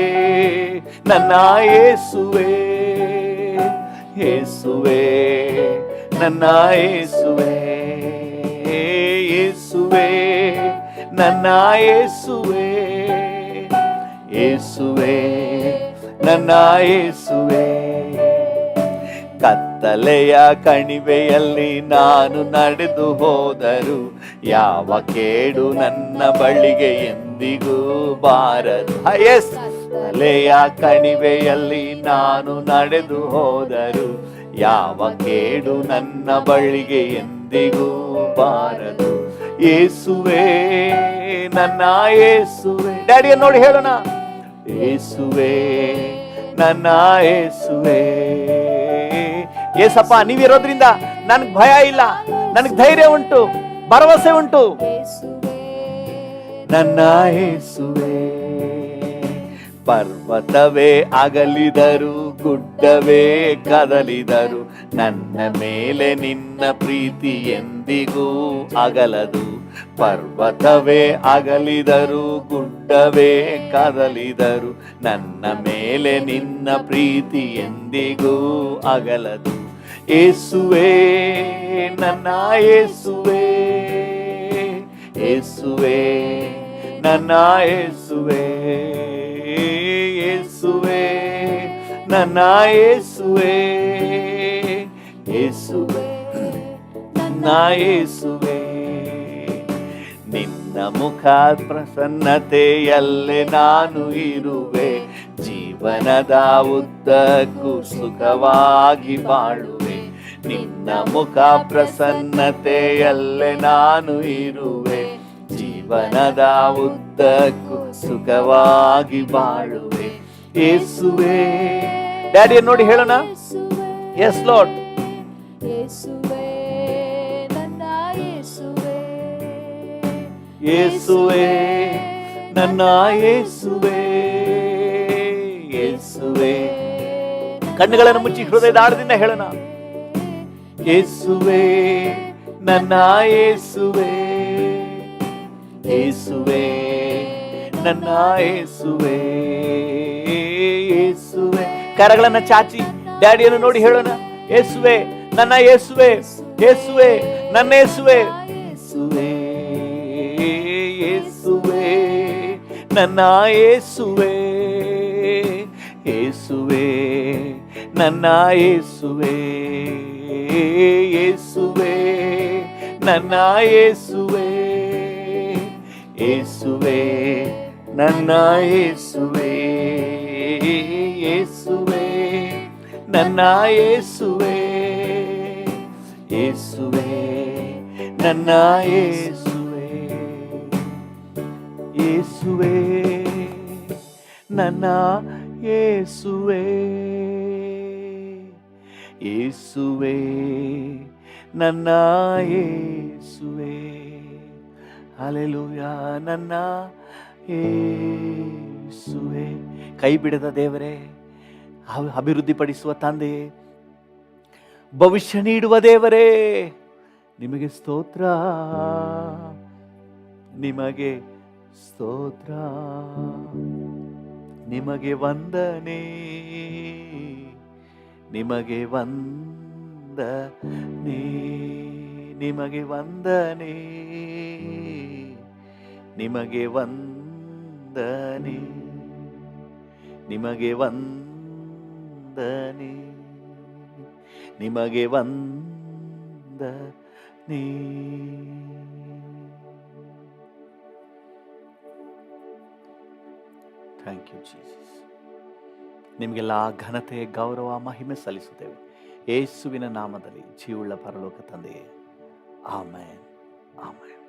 ನನ್ನ ಯೇಸುವೆ, ಯೇಸುವೆ, ನನ್ನ ಯೇಸುವೆ, ಯೇಸುವೆ, ನನ್ನ ಯೇಸುವೆ, ಯೇಸುವೆ, ನನ್ನ ಯೇಸುವೆ. ಕತ್ತಲೆಯ ಕಣಿವೆಯಲ್ಲಿ ನಾನು ನಡೆದು ಹೋದರು, ಯಾವ ಕೇಡು ನನ್ನ ಬಳಿಗೆ ಎಂದಿಗೂ ಬಾರದು. ಕತ್ತಲೆಯ ಕಣಿವೆಯಲ್ಲಿ ನಾನು ನಡೆದು ಹೋದರು, ಯಾವ ಕೇಡು ನನ್ನ ಬಳಿಗೆ ಎಂದಿಗೂ ಬಾರದು. ಯೇಸುವೆ, ನನ್ನ ಯೇಸುವೆ. ಡ್ಯಾಡಿಯನ್ನು ನೋಡಿ ಹೇಳೋಣ. ಯೇಸುವೆ, ನನ್ನ ಯೇಸುವೆ. ಏಸಪ್ಪ, ನೀವಿರೋದ್ರಿಂದ ನನಗೆ ಭಯ ಇಲ್ಲ, ನನಗೆ ಧೈರ್ಯ ಉಂಟು, ಭರವಸೆ ಉಂಟು. ನನ್ನ ಯೇಸುವೇ. ಪರ್ವತವೇ ಅಗಲಿದರು, ಗುಡ್ಡವೇ ಕದಲಿದರು, ನನ್ನ ಮೇಲೆ ನಿನ್ನ ಪ್ರೀತಿ ಎಂದಿಗೂ ಅಗಲದು. ಪರ್ವತವೇ ಅಗಲಿದರು, ಗುಡ್ಡವೇ ಕದಲಿದರು, ನನ್ನ ಮೇಲೆ ನಿನ್ನ ಪ್ರೀತಿ ಎಂದಿಗೂ ಅಗಲದು. ಯೇಸುವೇ, ನನ್ನ ಯೇಸುವೇ, ಯೇಸುವೇ, ನನ್ನ ಯೇಸುವೇ, ಯೇಸುವೇ, ನನ್ನ ಯೇಸುವೇ, ಯೇಸುವೇ, ನನ್ನ ಯೇಸುವೇ. ನಿನ್ನ ಮುಖ ಪ್ರಸನ್ನತೆಯಲ್ಲೇ ನಾನು ಇರುವೆ, ಜೀವನದ ಉದ್ದಕ್ಕೂ ಸುಖವಾಗಿ ಬಾಳುವೆ. ನಿನ್ನ ಮುಖ ಪ್ರಸನ್ನತೆಯಲ್ಲೇ ನಾನು ಇರುವೆ, ಜೀವನದ ಉದ್ದಕ್ಕೂ ಸುಖವಾಗಿ ಬಾಳುವೆ. ಯೇಸುವೇ. ಡ್ಯಾಡಿಯನ್ನು ನೋಡಿ ಹೇಳೋಣ. S lord. ಯೇಸುವೇ, ನನ್ನ ಯೇಸುವೇ, ಯೇಸುವೇ, ನನ್ನ ಯೇಸುವೇ, ಯೇಸುವೇ. ಕಣ್ಣುಗಳನ್ನು ಮುಚ್ಚಿ ಹೃದಯದ ಆಳದಿಂದ ಹೇಳೋಣ. ಯೇಸುವೇ, ನನ್ನ ಯೇಸುವೇ, ಯೇಸುವೇ, ನನ್ನ ಯೇಸುವೇ, ಯೇಸುವೇ. ಕರಗಳನ್ನು ಚಾಚಿ ಡ್ಯಾಡಿಯನ್ನು ನೋಡಿ ಹೇಳೋಣ. ಯೇಸುವೇ, ನನ್ನ ಯೇಸುವೇ, ಯೇಸುವೇ, ನನ್ನ ಯೇಸುವೇ, ಯೇಸುವೇ, ಯೇಸುವೇ, ನನ್ನ ಯೇಸುವೇ, ಯೇಸುವೇ, ನನ್ನ ಯೇಸುವೇ, ಯೇಸುವೇ, ನನ್ನ ಯೇಸುವೇ, ಯೇಸುವೇ, ನನ್ನ ಯೇಸುವೇ, ಯೇಸುವೇ, ನನ್ನ ಯೇಸುವೇ, ಯೇಸುವೇ, ನನ್ನ ಯೇಸುವೇ, ಯೇಸುವೇ, ನನ್ನ ಯೇಸುವೇ, ಯೇಸುವೇ, ನನ್ನ ಯೇಸುವೇ. ಹಲ್ಲೆಲೂಯಾ. ನನ್ನ ಯೇಸುವೇ. ಕೈ ಬಿಡದ ದೇವರೇ, ಅಭಿವೃದ್ಧಿಪಡಿಸುವ ತಂದೆಯೇ, ಭವಿಷ್ಯ ನೀಡುವ ದೇವರೇ, ನಿಮಗೆ ಸ್ತೋತ್ರ, ನಿಮಗೆ ಸ್ತೋತ್ರ, ನಿಮಗೆ ವಂದನೆ, ನಿಮಗೆ ವಂದನೆ, ನಿಮಗೆ ವಂದನೆ, ನಿಮಗೆ ವಂದನೆ, ನಿಮಗೆ ವಂದನೆ, ನಿಮಗೆ ವಂದನೆ. Thank you Jesus. ನಿಮಗೆಲ್ಲ ಘನತೆ, ಗೌರವ, ಮಹಿಮೆ ಸಲ್ಲಿಸುತ್ತೇವೆ ಯೇಸುವಿನ ನಾಮದಲ್ಲಿ, ಜೀವುಳ್ಳ ಪರಲೋಕ ತಂದೆಯೇ. Amen, amen,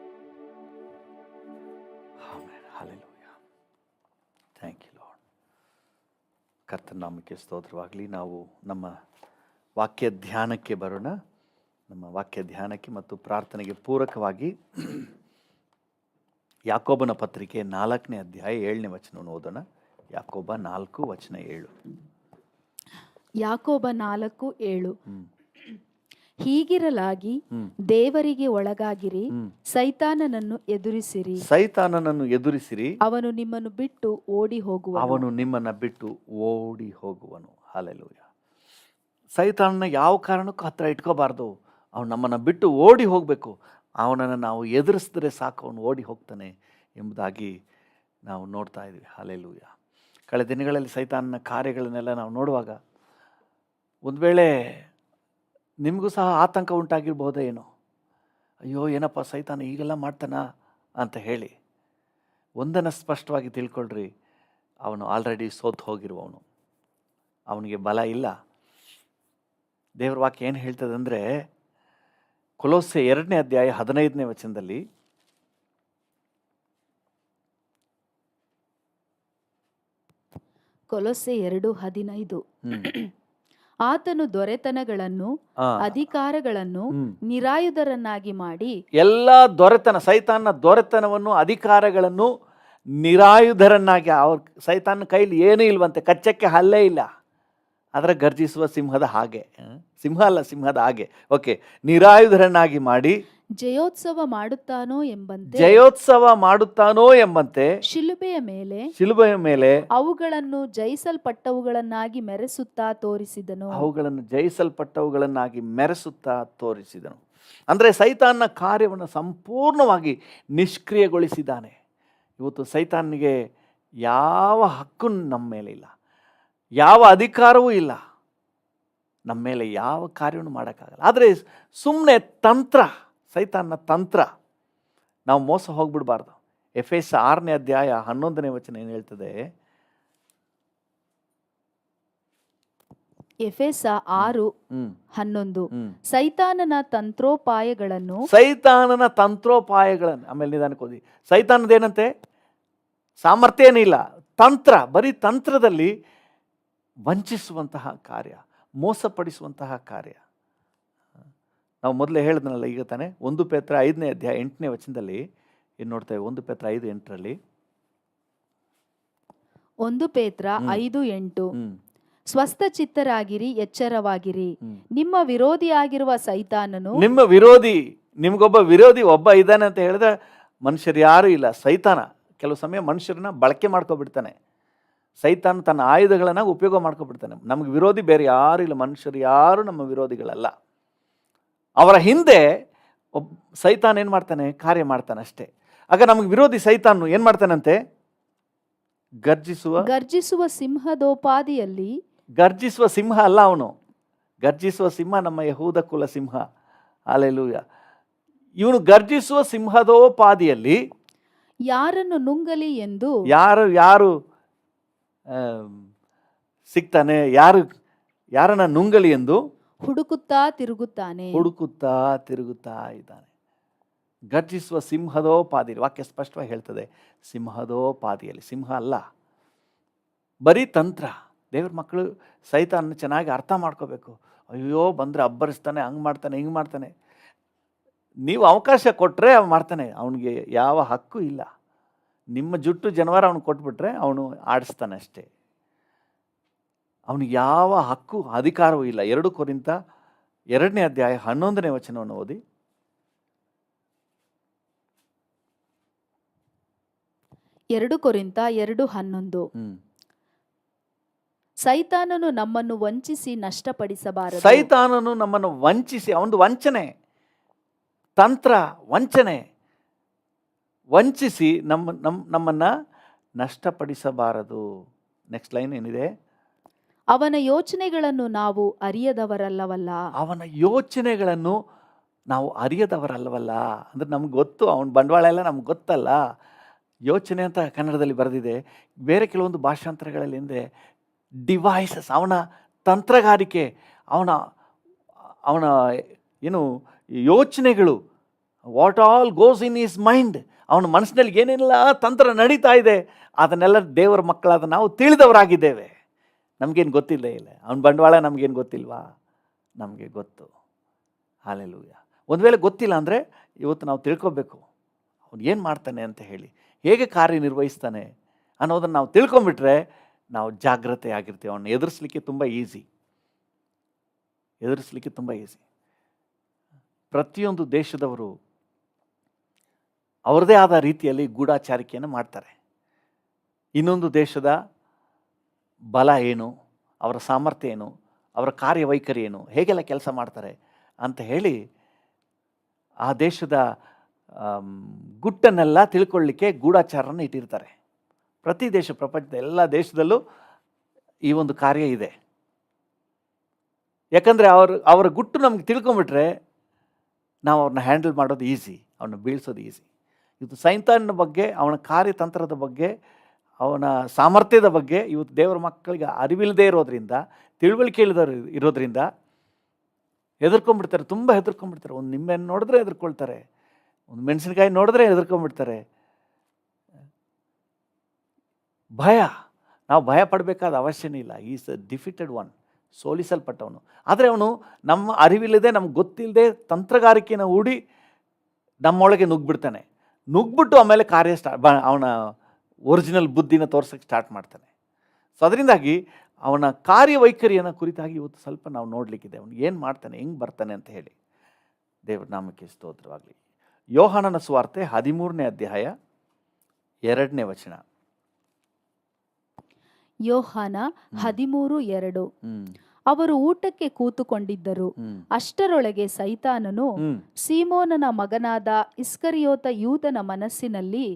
amen. Hallelujah. Thank you Lord. ಕರ್ತನ ನಾಮಕ್ಕೆ ಸ್ತೋತ್ರವಾಗಲಿ. ನಾವು ನಮ್ಮ ವಾಕ್ಯ ಧ್ಯಾನಕ್ಕೆ ಬರೋಣ. ನಮ್ಮ ವಾಕ್ಯ ಧ್ಯಾನಕ್ಕೆ ಮತ್ತು ಪ್ರಾರ್ಥನೆಗೆ ಪೂರಕವಾಗಿ ಯಾಕೋಬನ ಪತ್ರಿಕೆ 4ನೇ ಅಧ್ಯಾಯ 7ನೇ ವಚನವನ್ನು ಓದೋಣ. ಯಾಕೋಬ 4:7. ಯಾಕೋಬ 4:7. ಹೀಗಿರಲಾಗಿ ದೇವರಿಗೆ ಒಳಗಾಗಿರಿ, ಸೈತಾನನನ್ನು ಎದುರಿಸಿರಿ, ಸೈತಾನನನ್ನು ಎದುರಿಸಿರಿ, ಅವನು ನಿಮ್ಮನ್ನು ಬಿಟ್ಟು ಓಡಿ ಹೋಗುವನು. ಅವನು ನಿಮ್ಮನ್ನು ಬಿಟ್ಟು ಓಡಿ ಹೋಗುವನು. ಹಲ್ಲೆಲೂಯಾ. ಸೈತಾನನ ಯಾವ ಕಾರಣಕ್ಕೂ ಹತ್ರ ಇಟ್ಕೋಬಾರ್ದು. ಅವನು ನಮ್ಮನ್ನು ಬಿಟ್ಟು ಓಡಿ ಹೋಗಬೇಕು. ಅವನನ್ನು ನಾವು ಎದುರಿಸಿದ್ರೆ ಸಾಕು, ಅವನು ಓಡಿ ಹೋಗ್ತಾನೆ ಎಂಬುದಾಗಿ ನಾವು ನೋಡ್ತಾ ಇದ್ವಿ. ಹಲ್ಲೆಲೂಯಾ. ಕಳೆದ ದಿನಗಳಲ್ಲಿ ಸೈತಾನನ ಕಾರ್ಯಗಳನ್ನೆಲ್ಲ ನಾವು ನೋಡುವಾಗ ಒಂದು ವೇಳೆ ನಿಮಗೂ ಸಹ ಆತಂಕ ಉಂಟಾಗಿರ್ಬೋದೇ ಏನೋ. ಅಯ್ಯೋ ಏನಪ್ಪ ಸೈತಾನ ಈಗೆಲ್ಲ ಮಾಡ್ತಾನ ಅಂತ ಹೇಳಿ. ಒಂದನ್ನು ಸ್ಪಷ್ಟವಾಗಿ ತಿಳ್ಕೊಳ್ರಿ, ಅವನು ಆಲ್ರೆಡಿ ಸೋತು ಹೋಗಿರುವವನು, ಅವನಿಗೆ ಬಲ ಇಲ್ಲ. ದೇವರ ವಾಕ್ಯ ಏನು ಹೇಳ್ತದೆ ಅಂದರೆ, ಕೊಲೋಸೆ 2ನೇ ಅಧ್ಯಾಯ 15ನೇ ವಚನದಲ್ಲಿ, ಕೊಲೊಸ್ಸೆ 2:15. ಆತನು ದೊರೆತನಗಳನ್ನು ಆ, ಅಧಿಕಾರಗಳನ್ನು ಹ್ಮ್. ನಿರಾಯುಧರನ್ನಾಗಿ ಮಾಡಿ ಎಲ್ಲ ದೊರೆತನ, ಸೈತಾನ್ನ ದೊರೆತನವನ್ನು, ಅಧಿಕಾರಗಳನ್ನು ನಿರಾಯುಧರನ್ನಾಗಿ, ಅವ್ರ ಸೈತಾನ ಕೈಲಿ ಏನೂ ಇಲ್ವಂತೆ, ಕಚ್ಚಕ್ಕೆ ಹಲ್ಲೇ ಇಲ್ಲ, ಅದರ ಗರ್ಜಿಸುವ ಸಿಂಹದ ಹಾಗೆ, ಸಿಂಹ ಅಲ್ಲ ಸಿಂಹದ ಹಾಗೆ, ಓಕೆ, ನಿರಾಯುಧರನ್ನಾಗಿ ಮಾಡಿ ಜಯೋತ್ಸವ ಮಾಡುತ್ತಾನೋ ಎಂಬಂತೆ ಜಯೋತ್ಸವ ಮಾಡುತ್ತಾನೋ ಎಂಬಂತೆ ಶಿಲುಬೆಯ ಮೇಲೆ ಶಿಲುಬೆಯ ಮೇಲೆ ಅವುಗಳನ್ನು ಜಯಿಸಲ್ಪಟ್ಟವುಗಳನ್ನಾಗಿ ಮೆರೆಸುತ್ತಾ ತೋರಿಸಿದನು. ಅವುಗಳನ್ನು ಜಯಿಸಲ್ಪಟ್ಟವುಗಳನ್ನಾಗಿ ಮೆರೆಸುತ್ತಾ ತೋರಿಸಿದನು. ಅಂದರೆ ಸೈತಾನ್ನ ಕಾರ್ಯವನ್ನು ಸಂಪೂರ್ಣವಾಗಿ ನಿಷ್ಕ್ರಿಯಗೊಳಿಸಿದ್ದಾನೆ. ಇವತ್ತು ಸೈತಾನಿಗೆ ಯಾವ ಹಕ್ಕು ನಮ್ಮ ಮೇಲೆ ಇಲ್ಲ, ಯಾವ ಅಧಿಕಾರವೂ ಇಲ್ಲ, ನಮ್ಮ ಮೇಲೆ ಯಾವ ಕಾರ್ಯವನ್ನು ಮಾಡೋಕ್ಕಾಗಲ್ಲ. ಆದರೆ ಸುಮ್ಮನೆ ತಂತ್ರ, ಸೈತಾನ್ನ ತಂತ್ರ, ನಾವು ಮೋಸ ಹೋಗ್ಬಿಡ್ಬಾರ್ದು. ಎಫೆಸ 6ನೇ ಅಧ್ಯಾಯ 11ನೇ ವಚನ ಏನು ಹೇಳ್ತದೆ? ಎಫೆಸ 6:11 ಹ್ಮ್. ಸೈತಾನನ ತಂತ್ರೋಪಾಯಗಳನ್ನು ಸೈತಾನನ ತಂತ್ರೋಪಾಯಗಳನ್ನು, ಆಮೇಲೆ ನಿಧಾನಕ್ಕೆ ಓದಿ. ಸೈತಾನದೇನಂತೆ? ಸಾಮರ್ಥ್ಯ ಏನಿಲ್ಲ, ತಂತ್ರ, ಬರೀ ತಂತ್ರದಲ್ಲಿ ವಂಚಿಸುವಂತಹ ಕಾರ್ಯ, ಮೋಸಪಡಿಸುವಂತಹ ಕಾರ್ಯ. ನಾವು ಮೊದಲೇ ಹೇಳಿದ್ನಲ್ಲ ಈಗ ತಾನೆ, 1 ಪೇತ್ರ 5ನೇ ಅಧ್ಯಾಯ 8ನೇ ವಚನದಲ್ಲಿ ಏನು ನೋಡ್ತೇವೆ? 1 ಪೇತ್ರ 5:8ರಲ್ಲಿ 1 ಪೇತ್ರ 5:8 ಸ್ವಸ್ಥ ಚಿತ್ತರಾಗಿರಿ, ಎಚ್ಚರವಾಗಿರಿ, ನಿಮ್ಮ ವಿರೋಧಿಯಾಗಿರುವ ಸೈತಾನನು, ನಿಮ್ಮ ವಿರೋಧಿ, ನಿಮ್ಗೊಬ್ಬ ವಿರೋಧಿ ಒಬ್ಬ ಇದ್ದಾನೆ ಅಂತ ಹೇಳಿದ್ರೆ ಮನುಷ್ಯರು ಯಾರೂ ಇಲ್ಲ, ಸೈತಾನ. ಕೆಲವು ಸಮಯ ಮನುಷ್ಯರನ್ನ ಬಳಕೆ ಮಾಡ್ಕೊಬಿಡ್ತಾನೆ, ಸೈತಾನ ತನ್ನ ಆಯುಧಗಳನ್ನು ಉಪಯೋಗ ಮಾಡ್ಕೊಬಿಡ್ತಾನೆ. ನಮ್ಗೆ ವಿರೋಧಿ ಬೇರೆ ಯಾರು ಇಲ್ಲ, ಮನುಷ್ಯರು ಯಾರು ನಮ್ಮ ವಿರೋಧಿಗಳಲ್ಲ. ಅವರ ಹಿಂದೆ ಸೈತಾನ್ ಏನು ಮಾಡ್ತಾನೆ? ಕಾರ್ಯ ಮಾಡ್ತಾನೆ ಅಷ್ಟೇ. ಆಗ ನಮಗೆ ವಿರೋಧಿ ಸೈತಾನು ಏನು ಮಾಡ್ತಾನಂತೆ? ಗರ್ಜಿಸುವ ಸಿಂಹದೋಪಾದಿಯಲ್ಲಿ, ಗರ್ಜಿಸುವ ಸಿಂಹ ಅಲ್ಲ ಅವನು, ಗರ್ಜಿಸುವ ಸಿಂಹ ನಮ್ಮ ಯಹೂದ ಕುಲ ಸಿಂಹ. ಹಲ್ಲೆಲೂಯಾ. ಇವನು ಗರ್ಜಿಸುವ ಸಿಂಹದೋಪಾದಿಯಲ್ಲಿ ಯಾರನ್ನು ನುಂಗಲಿ ಎಂದು, ಯಾರು ಸಿಗ್ತಾನೆ, ಯಾರನ್ನ ನುಂಗಲಿ ಎಂದು ಹುಡುಕುತ್ತಾ ತಿರುಗುತ್ತಾ ಇದ್ದಾನೆ. ಗರ್ಜಿಸುವ ಸಿಂಹದೋಪಾದಿಯಲ್ಲಿ, ವಾಕ್ಯ ಸ್ಪಷ್ಟವಾಗಿ ಹೇಳ್ತದೆ, ಸಿಂಹದೋಪಾದಿಯಲ್ಲಿ. ಸಿಂಹ ಅಲ್ಲ, ಬರೀ ತಂತ್ರ. ದೇವ್ರ ಮಕ್ಕಳು ಸೈತಾನ ಚೆನ್ನಾಗಿ ಅರ್ಥ ಮಾಡ್ಕೋಬೇಕು. ಅಯ್ಯೋ ಬಂದರೆ ಅಬ್ಬರಿಸ್ತಾನೆ, ಹಂಗೆ ಮಾಡ್ತಾನೆ, ಹಿಂಗೆ ಮಾಡ್ತಾನೆ. ನೀವು ಅವಕಾಶ ಕೊಟ್ಟರೆ ಅವ ಮಾಡ್ತಾನೆ. ಅವನಿಗೆ ಯಾವ ಹಕ್ಕು ಇಲ್ಲ. ನಿಮ್ಮ ಜುಟ್ಟು ಜನವಾರ ಅವನು ಕೊಟ್ಬಿಟ್ರೆ ಅವನು ಆಡಿಸ್ತಾನೆ ಅಷ್ಟೇ. ಅವನಿಗೆ ಯಾವ ಹಕ್ಕು ಅಧಿಕಾರವೂ ಇಲ್ಲ. 2 ಕೊರಿಂಥ 2ನೇ ಅಧ್ಯಾಯ 11ನೇ ವಚನವನ್ನು ಓದಿ. 2 ಕೊರಿಂಥ 2:11 ಸೈತಾನನು ನಮ್ಮನ್ನು ವಂಚಿಸಿ ನಷ್ಟಪಡಿಸಬಾರದು. ಸೈತಾನನು ನಮ್ಮನ್ನು ವಂಚಿಸಿ, ಅವನು ವಂಚನೆ, ತಂತ್ರ, ವಂಚಿಸಿ ನಮ್ಮನ್ನ ನಷ್ಟಪಡಿಸಬಾರದು. ನೆಕ್ಸ್ಟ್ ಲೈನ್ ಏನಿದೆ? ಅವನ ಯೋಚನೆಗಳನ್ನು ನಾವು ಅರಿಯದವರಲ್ಲವಲ್ಲ. ಅವನ ಯೋಚನೆಗಳನ್ನು ನಾವು ಅರಿಯದವರಲ್ಲವಲ್ಲ. ಅಂದ್ರೆ ನಮ್ಗೆ ಗೊತ್ತು, ಅವನ ಬಂಡವಾಳ ಎಲ್ಲ ನಮ್ಗೆ ಗೊತ್ತಲ್ಲ. ಯೋಚನೆ ಅಂತ ಕನ್ನಡದಲ್ಲಿ ಬರೆದಿದೆ, ಬೇರೆ ಕೆಲವೊಂದು ಭಾಷಾಂತರಗಳಲ್ಲಿ ಹಿಂದೆ ಡಿವೈಸಸ್, ಅವನ ತಂತ್ರಗಾರಿಕೆ, ಅವನ ಏನು ಯೋಚನೆಗಳು, what all goes in is mind, ಅವನ ಮನಸ್ಸಿನಲ್ಲಿ ಏನೆಲ್ಲ ತಂತ್ರ ನಡೀತಾ ಇದೆ, ಅದನ್ನೆಲ್ಲ ದೇವರ ಮಕ್ಕಳಾದ ನಾವು ತಿಳಿದವರಾಗಿದ್ದೇವೆ. ನಮಗೇನು ಗೊತ್ತಿಲ್ಲ ಇಲ್ಲ, ಅವನ ಬಂಡವಾಳ ನಮಗೇನು ಗೊತ್ತಿಲ್ವಾ? ನಮಗೆ ಗೊತ್ತು. ಹಲ್ಲೆಲೂಯಾ. ಒಂದು ವೇಳೆ ಗೊತ್ತಿಲ್ಲ ಅಂದರೆ ಇವತ್ತು ನಾವು ತಿಳ್ಕೊಬೇಕು, ಅವನು ಏನು ಮಾಡ್ತಾನೆ ಅಂತ ಹೇಳಿ, ಹೇಗೆ ಕಾರ್ಯನಿರ್ವಹಿಸ್ತಾನೆ ಅನ್ನೋದನ್ನು ನಾವು ತಿಳ್ಕೊಂಬಿಟ್ರೆ ನಾವು ಜಾಗ್ರತೆ ಆಗಿರ್ತೀವಿ. ಅವನ್ನ ಎದುರಿಸಲಿಕ್ಕೆ ತುಂಬ ಈಸಿ. ಪ್ರತಿಯೊಂದು ದೇಶದವರು ಅವರದೇ ಆದ ರೀತಿಯಲ್ಲಿ ಗೂಢಾಚಾರಿಕೆಯನ್ನು ಮಾಡ್ತಾರೆ. ಇನ್ನೊಂದು ದೇಶದ ಬಲ ಏನು, ಅವರ ಸಾಮರ್ಥ್ಯ ಏನು, ಅವರ ಕಾರ್ಯವೈಖರಿ ಏನು, ಹೇಗೆಲ್ಲ ಕೆಲಸ ಮಾಡ್ತಾರೆ ಅಂತ ಹೇಳಿ ಆ ದೇಶದ ಗುಟ್ಟನ್ನೆಲ್ಲ ತಿಳ್ಕೊಳ್ಳಿಕ್ಕೆ ಗೂಢಾಚಾರನ ಇಟ್ಟಿರ್ತಾರೆ. ಪ್ರತಿ ದೇಶ, ಪ್ರಪಂಚದ ಎಲ್ಲ ದೇಶದಲ್ಲೂ ಈ ಒಂದು ಕಾರ್ಯ ಇದೆ. ಯಾಕಂದರೆ ಅವರ ಗುಟ್ಟು ನಮ್ಗೆ ತಿಳ್ಕೊಂಬಿಟ್ರೆ ನಾವು ಅವ್ರನ್ನ ಹ್ಯಾಂಡಲ್ ಮಾಡೋದು ಈಸಿ, ಅವನ್ನ ಬೀಳ್ಸೋದು ಈಸಿ. ಇವತ್ತು ಸೈತಾನನ ಬಗ್ಗೆ, ಅವನ ಕಾರ್ಯತಂತ್ರದ ಬಗ್ಗೆ, ಅವನ ಸಾಮರ್ಥ್ಯದ ಬಗ್ಗೆ ಇವತ್ತು ದೇವರ ಮಕ್ಕಳಿಗೆ ಅರಿವಿಲ್ಲದೆ ಇರೋದ್ರಿಂದ, ತಿಳುವಳಿಕೆ ಇರೋದ್ರಿಂದ ಹೆದರ್ಕೊಂಡ್ಬಿಡ್ತಾರೆ, ತುಂಬ ಹೆದರ್ಕೊಂಡ್ಬಿಡ್ತಾರೆ. ಒಂದು ನಿಂಬೆಹಣ್ಣು ನೋಡಿದ್ರೆ ಹೆದರ್ಕೊಳ್ತಾರೆ, ಒಂದು ಮೆಣಸಿನಕಾಯಿ ನೋಡಿದ್ರೆ ಹೆದರ್ಕೊಂಡ್ಬಿಡ್ತಾರೆ. ಭಯ, ನಾವು ಭಯ ಪಡಬೇಕಾದ ಅವಶ್ಯನೇ ಇಲ್ಲ. Is a defeated one. ಸೋಲಿಸಲ್ಪಟ್ಟವನು. ಆದರೆ ಅವನು ನಮ್ಮ ಅರಿವಿಲ್ಲದೆ, ನಮ್ಗೆ ಗೊತ್ತಿಲ್ಲದೆ ತಂತ್ರಗಾರಿಕೆಯನ್ನು ಹೂಡಿ ನಮ್ಮೊಳಗೆ ನುಗ್ಬಿಡ್ತಾನೆ. ನುಗ್ಬಿಟ್ಟು ಆಮೇಲೆ ಕಾರ್ಯ ಅವನ ಒರಿಜಿನಲ್ ಬುದ್ಧಿನ ತೋರ್ಸೋಕ್ಕೆ ಸ್ಟಾರ್ಟ್ ಮಾಡ್ತಾನೆ. ಸೊ ಅದರಿಂದಾಗಿ ಅವನ ಕಾರ್ಯವೈಖರಿಯನ್ನು ಕುರಿತಾಗಿ ಇವತ್ತು ಸ್ವಲ್ಪ ನಾವು ನೋಡಲಿಕ್ಕಿದೆ. ಅವನು ಏನು ಮಾಡ್ತಾನೆ, ಹೆಂಗೆ ಬರ್ತಾನೆ ಅಂತ ಹೇಳಿ. ದೇವರ ನಾಮಕ್ಕೆ ಸ್ತೋತ್ರವಾಗಲಿ. ಯೋಹಾನನ ಸುವಾರ್ತೆ 13ನೇ ಅಧ್ಯಾಯ 2ನೇ ವಚನ. ಯೋಹಾನ 13:2. ಅವರು ಊಟಕ್ಕೆ ಕೂತುಕೊಂಡಿದ್ದರು. ಅಷ್ಟರೊಳಗೆ ಸೈತಾನನು ಸೀಮೋನನ ಮಗನಾದ ಇಸ್ಕರಿಯೋತ ಯೂದನ ಮನಸ್ಸಿನಲ್ಲಿ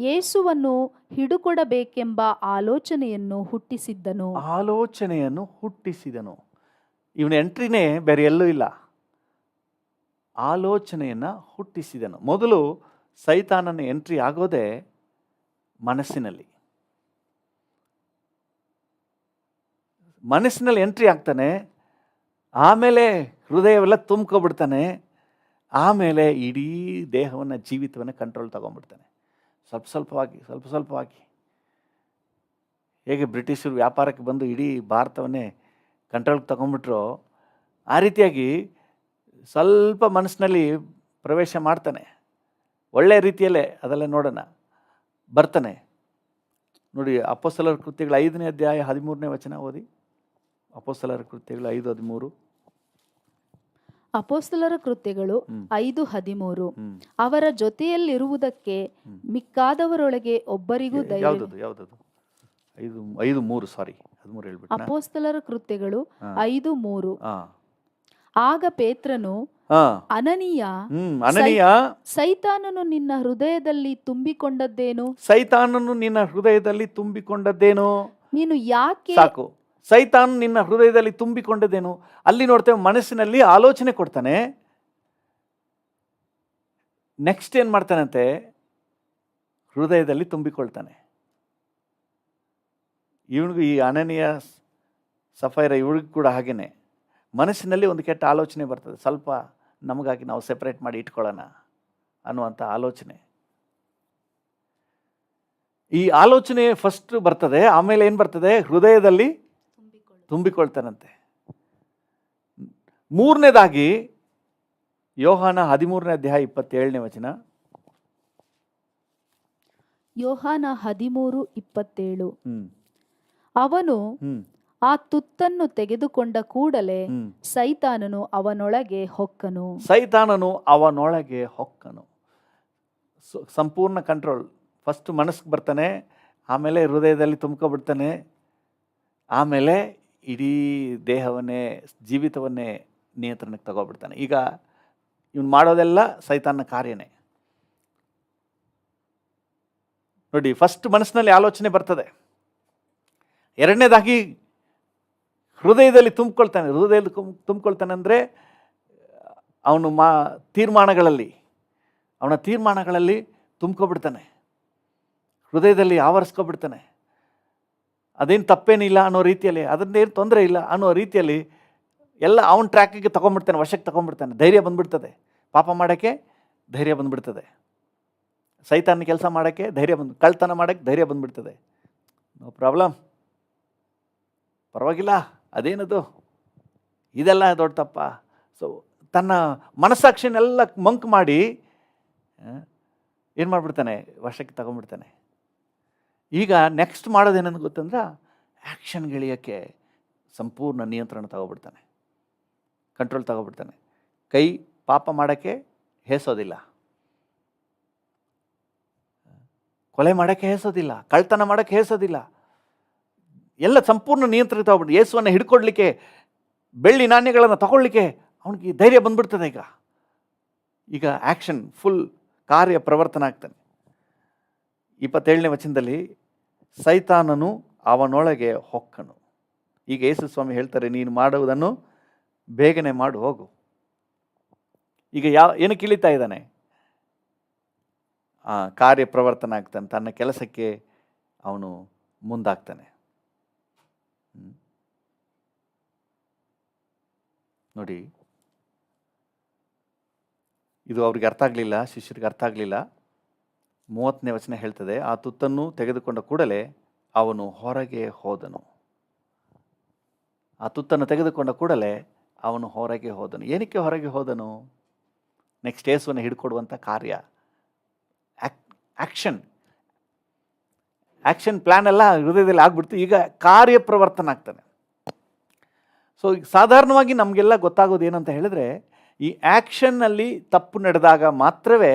ಯೇಸುವನ್ನು ಹಿಡುಕೊಡಬೇಕೆಂಬ ಆಲೋಚನೆಯನ್ನು ಹುಟ್ಟಿಸಿದನು. ಇವನ ಎಂಟ್ರಿನೇ ಬೇರೆ ಎಲ್ಲೂ ಇಲ್ಲ. ಆಲೋಚನೆಯನ್ನ ಹುಟ್ಟಿಸಿದನು. ಮೊದಲು ಸೈತಾನನ ಎಂಟ್ರಿ ಆಗೋದೇ ಮನಸ್ಸಿನಲ್ಲಿ ಎಂಟ್ರಿ ಆಗ್ತಾನೆ. ಆಮೇಲೆ ಹೃದಯವೆಲ್ಲ ತುಂಬ್ಕೊಬಿಡ್ತಾನೆ. ಆಮೇಲೆ ಇಡೀ ದೇಹವನ್ನು, ಜೀವಿತವನ್ನು ಕಂಟ್ರೋಲ್ ತಗೊಂಡ್ಬಿಡ್ತಾನೆ. ಸ್ವಲ್ಪ ಸ್ವಲ್ಪವಾಗಿ ಹೇಗೆ ಬ್ರಿಟಿಷರು ವ್ಯಾಪಾರಕ್ಕೆ ಬಂದು ಇಡೀ ಭಾರತವನ್ನೇ ಕಂಟ್ರೋಲ್ಗೆ ತಗೊಂಡ್ಬಿಟ್ರೋ, ಆ ರೀತಿಯಾಗಿ ಸ್ವಲ್ಪ ಮನಸ್ಸಿನಲ್ಲಿ ಪ್ರವೇಶ ಮಾಡ್ತಾನೆ. ಒಳ್ಳೆಯ ರೀತಿಯಲ್ಲೇ ಅದೆಲ್ಲ ನೋಡೋಣ ಬರ್ತಾನೆ. ನೋಡಿ, ಅಪೊಸ್ತಲರ ಕೃತ್ಯಗಳು 5ನೇ ಅಧ್ಯಾಯ 13ನೇ ವಚನ ಓದಿ. ಅಪೊಸ್ತಲರ ಕೃತ್ಯಗಳು 5:13. ಅಪೊಸ್ತಲರ ಕೃತ್ಯಗಳು 5:13. ಅವರ ಜೊತೆಯಲ್ಲಿರುವುದಕ್ಕೆ ಮಿಕ್ಕಾದವರೊಳಗೆ ಒಬ್ಬರಿಗೂ ಧೈರ್ಯ. ಯಾವ್ದದು 5:3 ಸಾರಿ 13 ಹೇಳ್ಬಿಟ್ಟು. ಅಪೊಸ್ತಲರ ಕೃತ್ಯಗಳು 5:3. ಆಗ ಪೇತ್ರನು, ಅನನೀಯ, ಸೈತಾನನು ನಿನ್ನ ಹೃದಯದಲ್ಲಿ ತುಂಬಿಕೊಂಡದ್ದೇನು? ನೀನು ಯಾಕೆ? ಸಾಕು, ಸೈತಾನ್ ನಿನ್ನ ಹೃದಯದಲ್ಲಿ ತುಂಬಿಕೊಂಡದ್ದೇನು. ಅಲ್ಲಿ ನೋಡ್ತೇವೆ, ಮನಸ್ಸಿನಲ್ಲಿ ಆಲೋಚನೆ ಕೊಡ್ತಾನೆ. ನೆಕ್ಸ್ಟ್ ಏನ್ ಮಾಡ್ತಾನಂತೆ? ಹೃದಯದಲ್ಲಿ ತುಂಬಿಕೊಳ್ತಾನೆ. ಇವನಿಗೂ, ಈ ಅನನೀಯ ಸಫೈರ ಇವಳಿಗೂ ಕೂಡ ಹಾಗೇನೆ ಮನಸ್ಸಿನಲ್ಲಿ ಒಂದು ಕೆಟ್ಟ ಆಲೋಚನೆ ಬರ್ತದೆ. ಸ್ವಲ್ಪ ನಮಗಾಗಿ ನಾವು ಸೆಪರೇಟ್ ಮಾಡಿ ಇಟ್ಕೊಳ್ಳೋಣ ಅನ್ನುವಂಥ ಆಲೋಚನೆ. ಈ ಆಲೋಚನೆ ಫಸ್ಟ್ ಬರ್ತದೆ, ಆಮೇಲೆ ಏನು ಬರ್ತದೆ? ಹೃದಯದಲ್ಲಿ ತುಂಬಿಕೊಳ್ತಾನಂತೆ. ಮೂರನೇದಾಗಿ ಯೋಹಾನ 13ನೇ ಅಧ್ಯಾಯ 27ನೇ ವಚನ. ಯೋಹಾನ 13:27. ಅವನು ಆ ತುತ್ತನ್ನು ತೆಗೆದುಕೊಂಡ ಕೂಡಲೇ ಸೈತಾನನು ಅವನೊಳಗೆ ಹೊಕ್ಕನು. ಸಂಪೂರ್ಣ ಕಂಟ್ರೋಲ್. ಫಸ್ಟ್ ಮನಸ್ಸಿಗೆ ಬರ್ತಾನೆ, ಆಮೇಲೆ ಹೃದಯದಲ್ಲಿ ತುಂಬ್ಕೊಬಿಡ್ತಾನೆ, ಆಮೇಲೆ ಇಡೀ ದೇಹವನ್ನೇ, ಜೀವಿತವನ್ನೇ ನಿಯಂತ್ರಣಕ್ಕೆ ತಗೋಬಿಡ್ತಾನೆ. ಈಗ ಇವನು ಮಾಡೋದೆಲ್ಲ ಸೈತಾನ ಕಾರ್ಯನೇ. ನೋಡಿ, ಫಸ್ಟ್ ಮನಸ್ಸಿನಲ್ಲಿ ಆಲೋಚನೆ ಬರ್ತದೆ. ಎರಡನೇದಾಗಿ ಹೃದಯದಲ್ಲಿ ತುಂಬಿಕೊಳ್ತಾನೆ ಅಂದರೆ ಅವನು ಅವನ ತೀರ್ಮಾನಗಳಲ್ಲಿ ತುಂಬ್ಕೊಬಿಡ್ತಾನೆ, ಹೃದಯದಲ್ಲಿ ಆವರಿಸ್ಕೊಬಿಡ್ತಾನೆ. ಅದೇನು ತಪ್ಪೇನಿಲ್ಲ ಅನ್ನೋ ರೀತಿಯಲ್ಲಿ, ಅದನ್ನೇನು ತೊಂದರೆ ಇಲ್ಲ ಅನ್ನೋ ರೀತಿಯಲ್ಲಿ ಎಲ್ಲ ಅವನ ಟ್ರ್ಯಾಕಿಗೆ ತಗೊಂಡ್ಬಿಡ್ತಾನೆ, ವಶಕ್ಕೆ ತಗೊಂಡ್ಬಿಡ್ತಾನೆ. ಧೈರ್ಯ ಬಂದ್ಬಿಡ್ತದೆ. ಪಾಪ ಮಾಡೋಕ್ಕೆ ಧೈರ್ಯ ಬಂದ್ಬಿಡ್ತದೆ. ಸೈತಾನ ಕೆಲಸ ಮಾಡೋಕ್ಕೆ ಕಳ್ತನ ಮಾಡೋಕ್ಕೆ ಧೈರ್ಯ ಬಂದ್ಬಿಡ್ತದೆ. ನೋ ಪ್ರಾಬ್ಲಮ್, ಪರವಾಗಿಲ್ಲ, ಅದೇನದು, ಇದೆಲ್ಲ ದೊಡ್ಡ ತಪ್ಪ. ಸೊ ತನ್ನ ಮನಸ್ಸಾಕ್ಷಿನೆಲ್ಲ ಮಂಕ್ ಮಾಡಿ ಏನು ಮಾಡಿಬಿಡ್ತಾನೆ? ವಶಕ್ಕೆ ತಗೊಂಡ್ಬಿಡ್ತಾನೆ. ಈಗ ನೆಕ್ಸ್ಟ್ ಮಾಡೋದೇನಂತ ಗೊತ್ತಂದ್ರೆ, ಆ್ಯಕ್ಷನ್ಗಳಿಯೋಕ್ಕೆ ಸಂಪೂರ್ಣ ನಿಯಂತ್ರಣ ತಗೊಬಿಡ್ತಾನೆ, ಕಂಟ್ರೋಲ್ ತಗೊಬಿಡ್ತಾನೆ. ಕೈ ಪಾಪ ಮಾಡೋಕ್ಕೆ ಹೇಸೋದಿಲ್ಲ, ಕೊಲೆ ಮಾಡೋಕ್ಕೆ ಹೇಸೋದಿಲ್ಲ, ಕಳ್ತನ ಮಾಡೋಕ್ಕೆ ಹೇಸೋದಿಲ್ಲ. ಎಲ್ಲ ಸಂಪೂರ್ಣ ನಿಯಂತ್ರಣ ತಗೊಬಿಟ್ಟು ಯೇಸುವನ್ನು ಹಿಡ್ಕೊಡ್ಲಿಕ್ಕೆ, ಬೆಳ್ಳಿ ನಾಣ್ಯಗಳನ್ನು ತಗೊಳ್ಳಿಕ್ಕೆ ಅವನಿಗೆ ಧೈರ್ಯ ಬಂದ್ಬಿಡ್ತದೆ. ಈಗ ಆ್ಯಕ್ಷನ್ ಫುಲ್ ಕಾರ್ಯ ಪ್ರವರ್ತನ ಆಗ್ತಾನೆ. 27ನೇ ವಚನದಲ್ಲಿ ಸೈತಾನನು ಅವನೊಳಗೆ ಹೊಕ್ಕನು. ಈಗ ಯೇಸು ಸ್ವಾಮಿ ಹೇಳ್ತಾರೆ, ನೀನು ಮಾಡುವುದನ್ನು ಬೇಗನೆ ಮಾಡು, ಹೋಗು. ಈಗ ಏನಕ್ಕೆ ಇಳಿತಾ ಇದ್ದಾನೆ? ಕಾರ್ಯ ಪ್ರವರ್ತನ ಆಗ್ತಾನೆ, ತನ್ನ ಕೆಲಸಕ್ಕೆ ಅವನು ಮುಂದಾಗ್ತಾನೆ. ನೋಡಿ, ಇದು ಅವ್ರಿಗೆ ಅರ್ಥ ಆಗಲಿಲ್ಲ, ಶಿಷ್ಯರಿಗೆ ಅರ್ಥ ಆಗಲಿಲ್ಲ. 30ನೇ ವಚನ ಹೇಳ್ತದೆ, ಆ ತುತ್ತನ್ನು ತೆಗೆದುಕೊಂಡ ಕೂಡಲೇ ಅವನು ಹೊರಗೆ ಹೋದನು. ಆ ತುತ್ತನ್ನು ತೆಗೆದುಕೊಂಡ ಕೂಡಲೇ ಅವನು ಹೊರಗೆ ಹೋದನು. ಏನಕ್ಕೆ ಹೊರಗೆ ಹೋದನು? ನೆಕ್ಸ್ಟ್ ಯೇಸುವನ್ನು ಹಿಡ್ಕೊಡುವಂಥ ಕಾರ್ಯ, ಆ್ಯಕ್ಷನ್ ಪ್ಲ್ಯಾನ್ ಎಲ್ಲ ಹೃದಯದಲ್ಲಿ ಆಗ್ಬಿಡ್ತು. ಈಗ ಕಾರ್ಯಪ್ರವರ್ತನ ಆಗ್ತಾನೆ. ಸೊ ಸಾಧಾರಣವಾಗಿ ನಮಗೆಲ್ಲ ಗೊತ್ತಾಗೋದು ಏನಂತ ಹೇಳಿದ್ರೆ, ಈ ಆ್ಯಕ್ಷನ್ನಲ್ಲಿ ತಪ್ಪು ನಡೆದಾಗ ಮಾತ್ರವೇ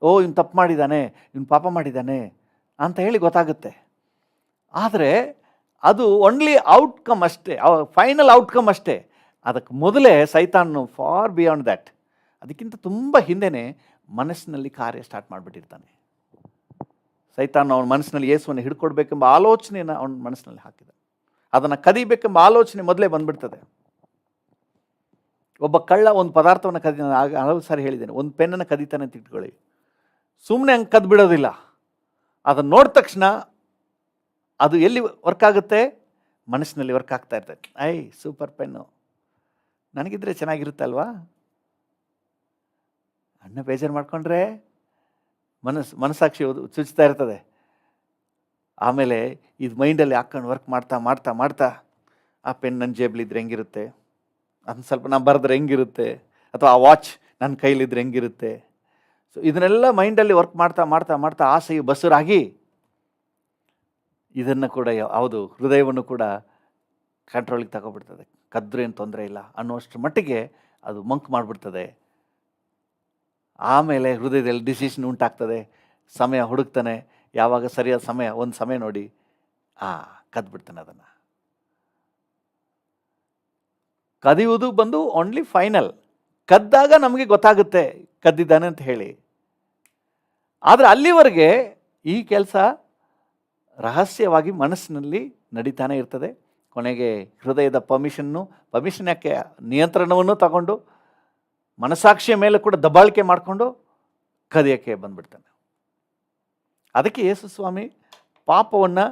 ಇವನು ತಪ್ಪು ಮಾಡಿದ್ದಾನೆ, ಇವನು ಪಾಪ ಮಾಡಿದ್ದಾನೆ ಅಂತ ಹೇಳಿ ಗೊತ್ತಾಗುತ್ತೆ. ಆದರೆ ಅದು ಓನ್ಲಿ ಔಟ್ಕಮ್ ಅಷ್ಟೇ, ಫೈನಲ್ ಔಟ್ಕಮ್ ಅಷ್ಟೇ. ಅದಕ್ಕೆ ಮೊದಲೇ ಸೈತಾನು ಫಾರ್ ಬಿಯಾಂಡ್ ದ್ಯಾಟ್, ಅದಕ್ಕಿಂತ ತುಂಬ ಹಿಂದೆಯೇ ಮನಸ್ಸಿನಲ್ಲಿ ಕಾರ್ಯ ಸ್ಟಾರ್ಟ್ ಮಾಡಿಬಿಟ್ಟಿರ್ತಾನೆ. ಸೈತಾನು ಅವನ ಮನಸ್ಸಿನಲ್ಲಿ ಯೇಸುವನ್ನು ಹಿಡ್ಕೊಡ್ಬೇಕೆಂಬ ಆಲೋಚನೆಯನ್ನು ಅವನ ಮನಸ್ಸಿನಲ್ಲಿ ಹಾಕಿದ. ಅದನ್ನು ಕದಿಬೇಕೆಂಬ ಆಲೋಚನೆ ಮೊದಲೇ ಬಂದ್ಬಿಡ್ತದೆ. ಒಬ್ಬ ಕಳ್ಳ ಒಂದು ಪದಾರ್ಥವನ್ನು ಕದಿತಾನೆ, ಆಗ ಹಲವು ಸಾರಿ ಹೇಳಿದ್ದೇನೆ, ಒಂದು ಪೆನ್ನನ್ನು ಕದಿತಾನೆ ಅಂತ ಇಟ್ಕೊಳ್ಳಿ, ಸುಮ್ಮನೆ ಹಂಗೆ ಕದ್ದು ಬಿಡೋದಿಲ್ಲ. ಅದನ್ನು ನೋಡಿದ ತಕ್ಷಣ ಅದು ಎಲ್ಲಿ ವರ್ಕ್ ಆಗುತ್ತೆ? ಮನಸ್ಸಿನಲ್ಲಿ ವರ್ಕ್ ಆಗ್ತಾ ಇರ್ತದೆ. ಸೂಪರ್ ಪೆನ್ನು, ನನಗಿದ್ರೆ ಚೆನ್ನಾಗಿರುತ್ತಲ್ವಾ? ಅಣ್ಣ ಬೇಜಾರು ಮಾಡಿಕೊಂಡ್ರೆ ಮನಸ್ಸಾಕ್ಷಿ ಚುಚ್ತಾ ಇರ್ತದೆ. ಆಮೇಲೆ ಇದು ಮೈಂಡಲ್ಲಿ ಹಾಕೊಂಡು ವರ್ಕ್ ಮಾಡ್ತಾ ಮಾಡ್ತಾ ಮಾಡ್ತಾ ಆ ಪೆನ್ ನನ್ನ ಜೇಬಲಿದ್ರೆ ಹೆಂಗಿರುತ್ತೆ, ಅದನ್ನು ಸ್ವಲ್ಪ ನಾನು ಬರೆದ್ರೆ ಹೆಂಗಿರುತ್ತೆ, ಅಥವಾ ಆ ವಾಚ್ ನನ್ನ ಕೈಲಿದ್ರೆ ಹೆಂಗಿರುತ್ತೆ. ಸೊ ಇದನ್ನೆಲ್ಲ ಮೈಂಡಲ್ಲಿ ವರ್ಕ್ ಮಾಡ್ತಾ ಮಾಡ್ತಾ ಮಾಡ್ತಾ ಆಸೆಯು ಬಸುರಾಗಿ ಇದನ್ನು ಕೂಡ ಯಾವುದು ಹೃದಯವನ್ನು ಕೂಡ ಕಂಟ್ರೋಲಿಗೆ ತಗೊಬಿಡ್ತದೆ. ಕದ್ರೆ ಏನು ತೊಂದರೆ ಇಲ್ಲ ಅನ್ನುವಷ್ಟು ಮಟ್ಟಿಗೆ ಅದು ಮಂಕ್ ಮಾಡಿಬಿಡ್ತದೆ. ಆಮೇಲೆ ಹೃದಯದಲ್ಲಿ ಡಿಸಿಷನ್ ಉಂಟಾಗ್ತದೆ. ಸಮಯ ಹುಡುಕ್ತಾನೆ, ಯಾವಾಗ ಸರಿಯಾದ ಸಮಯ, ಒಂದು ಸಮಯ ನೋಡಿ ಕದ್ಬಿಡ್ತಾನೆ. ಅದನ್ನು ಕದಿಯುವುದು ಬಂದು ಓನ್ಲಿ ಫೈನಲ್. ಕದ್ದಾಗ ನಮಗೆ ಗೊತ್ತಾಗುತ್ತೆ ಕದ್ದಿದ್ದಾನೆ ಅಂತ ಹೇಳಿ. ಆದರೆ ಅಲ್ಲಿವರೆಗೆ ಈ ಕೆಲಸ ರಹಸ್ಯವಾಗಿ ಮನಸ್ಸಿನಲ್ಲಿ ನಡೀತಾನೆ ಇರ್ತದೆ. ಕೊನೆಗೆ ಹೃದಯದ ಪರ್ಮಿಷನ್ ಯಾಕೆ, ನಿಯಂತ್ರಣವನ್ನು ತಗೊಂಡು ಮನಸಾಕ್ಷಿಯ ಮೇಲೆ ಕೂಡ ದಬ್ಬಾಳಿಕೆ ಮಾಡಿಕೊಂಡು ಕದಿಯೋಕ್ಕೆ ಬಂದ್ಬಿಡ್ತಾನೆ. ಅದಕ್ಕೆ ಯೇಸು ಸ್ವಾಮಿ ಪಾಪವನ್ನು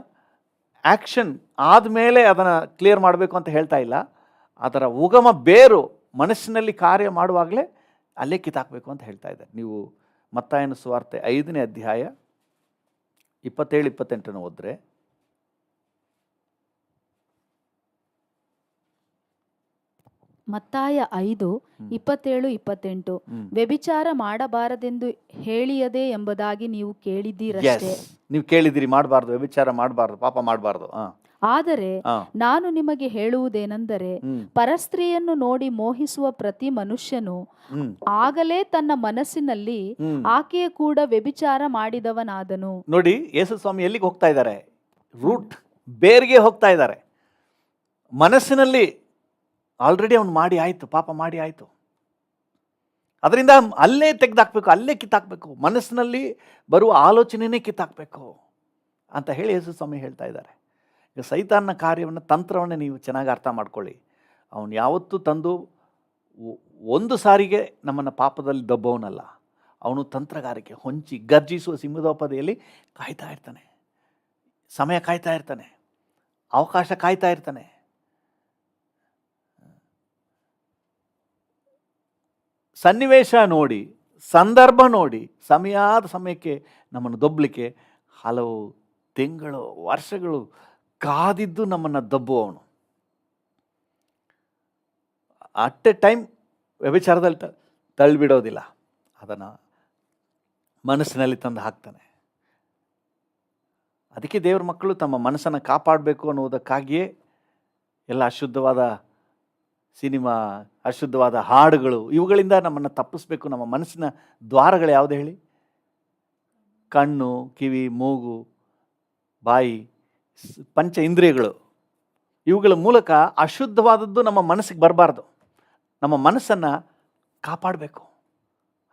ಆ್ಯಕ್ಷನ್ ಆದಮೇಲೆ ಅದನ್ನು ಕ್ಲಿಯರ್ ಮಾಡಬೇಕು ಅಂತ ಹೇಳ್ತಾ ಇಲ್ಲ. ಅದರ ಉಗಮ ಬೇರು ಮನಸ್ಸಿನಲ್ಲಿ ಕಾರ್ಯ ಮಾಡುವಾಗಲೇ ಅಲ್ಲೇ ಕಿತ್ತಾಕಬೇಕು ಅಂತ ಹೇಳ್ತಾ ಇದ್ದಾರೆ. ನೀವು ಮತ್ತಾಯನ ಸುವಾರ್ತೆ 5ನೇ ಅಧ್ಯಾಯ 27-28 ಓದಿದ್ರೆ, ಮತ್ತಾಯ 5:27-28 ವ್ಯಭಿಚಾರ ಮಾಡಬಾರದೆಂದು ಹೇಳಿಯದೆ ಎಂಬುದಾಗಿ ನೀವು ಕೇಳಿದ್ದೀರಷ್ಟೇ. ನೀವು ಕೇಳಿದಿರಿ, ಮಾಡಬಾರ್ದು, ವ್ಯಭಿಚಾರ ಮಾಡಬಾರ್ದು, ಪಾಪ ಮಾಡಬಾರ್ದು. ಆದರೆ ನಾನು ನಿಮಗೆ ಹೇಳುವುದೇನೆಂದರೆ, ಪರಸ್ತ್ರೀಯನ್ನು ನೋಡಿ ಮೋಹಿಸುವ ಪ್ರತಿ ಮನುಷ್ಯನು ಆಗಲೇ ತನ್ನ ಮನಸ್ಸಿನಲ್ಲಿ ಆಕೆಯ ಕೂಡ ವ್ಯಭಿಚಾರ ಮಾಡಿದವನಾದನು. ನೋಡಿ, ಯೇಸು ಸ್ವಾಮಿ ಎಲ್ಲಿಗೆ ಹೋಗ್ತಾ ಇದ್ದಾರೆ? ರೂಟ್, ಬೇರಿಗೆ ಹೋಗ್ತಾ ಇದ್ದಾರೆ. ಮನಸ್ಸಿನಲ್ಲಿ ಆಲ್ರೆಡಿ ಅವನು ಮಾಡಿ ಆಯಿತು, ಪಾಪ ಮಾಡಿ ಆಯಿತು. ಅದರಿಂದ ಅಲ್ಲೇ ತೆಗೆದಾಕ್ಬೇಕು, ಅಲ್ಲೇ ಕಿತ್ತಾಕಬೇಕು, ಮನಸ್ಸಿನಲ್ಲಿ ಬರುವ ಆಲೋಚನೆಯೇ ಕಿತ್ತಾಕಬೇಕು ಅಂತ ಹೇಳಿ ಯೇಸು ಸ್ವಾಮಿ ಹೇಳ್ತಾ ಇದ್ದಾರೆ. ಈಗ ಸೈತಾನನ ಕಾರ್ಯವನ್ನು, ತಂತ್ರವನ್ನು ನೀವು ಚೆನ್ನಾಗಿ ಅರ್ಥ ಮಾಡ್ಕೊಳ್ಳಿ. ಅವನು ಯಾವತ್ತೂ ತಂದು ಒಂದು ಸಾರಿಗೆ ನಮ್ಮನ್ನು ಪಾಪದಲ್ಲಿ ದಬ್ಬವನಲ್ಲ. ಅವನು ತಂತ್ರಗಾರಿಕೆ ಹೊಂಚಿ ಗರ್ಜಿಸುವ ಸಿಂಹದೋಪಾದಿಯಲ್ಲಿ ಕಾಯ್ತಾ ಇರ್ತಾನೆ. ಸಮಯ ಕಾಯ್ತಾ ಇರ್ತಾನೆ, ಅವಕಾಶ ಕಾಯ್ತಾ ಇರ್ತಾನೆ. ಸನ್ನಿವೇಶ ನೋಡಿ, ಸಂದರ್ಭ ನೋಡಿ, ಸಮಯಕ್ಕೆ ನಮ್ಮನ್ನು ದೊಬ್ಬಲಿಕ್ಕೆ ಹಲವು ತಿಂಗಳು, ವರ್ಷಗಳು ಕಾದಿದ್ದು ನಮ್ಮನ್ನು ದಬ್ಬುವವನು. ಅಟ್ ಎ ಟೈಮ್ ವ್ಯಭಿಚಾರದಲ್ಲಿ ತಳ್ಳಿಬಿಡೋದಿಲ್ಲ, ಅದನ್ನು ಮನಸ್ಸಿನಲ್ಲಿ ತಂದು ಹಾಕ್ತಾನೆ. ಅದಕ್ಕೆ ದೇವ್ರ ಮಕ್ಕಳು ತಮ್ಮ ಮನಸ್ಸನ್ನು ಕಾಪಾಡಬೇಕು ಅನ್ನುವುದಕ್ಕಾಗಿಯೇ ಎಲ್ಲ ಅಶುದ್ಧವಾದ ಸಿನಿಮಾ, ಅಶುದ್ಧವಾದ ಹಾಡುಗಳು, ಇವುಗಳಿಂದ ನಮ್ಮನ್ನು ತಪ್ಪಿಸ್ಬೇಕು. ನಮ್ಮ ಮನಸ್ಸಿನ ದ್ವಾರಗಳು ಯಾವುದು ಹೇಳಿ? ಕಣ್ಣು, ಕಿವಿ, ಮೂಗು, ಬಾಯಿ, ಪಂಚ ಇಂದ್ರಿಯಗಳು. ಇವುಗಳ ಮೂಲಕ ಅಶುದ್ಧವಾದದ್ದು ನಮ್ಮ ಮನಸ್ಸಿಗೆ ಬರಬಾರ್ದು. ನಮ್ಮ ಮನಸ್ಸನ್ನು ಕಾಪಾಡಬೇಕು.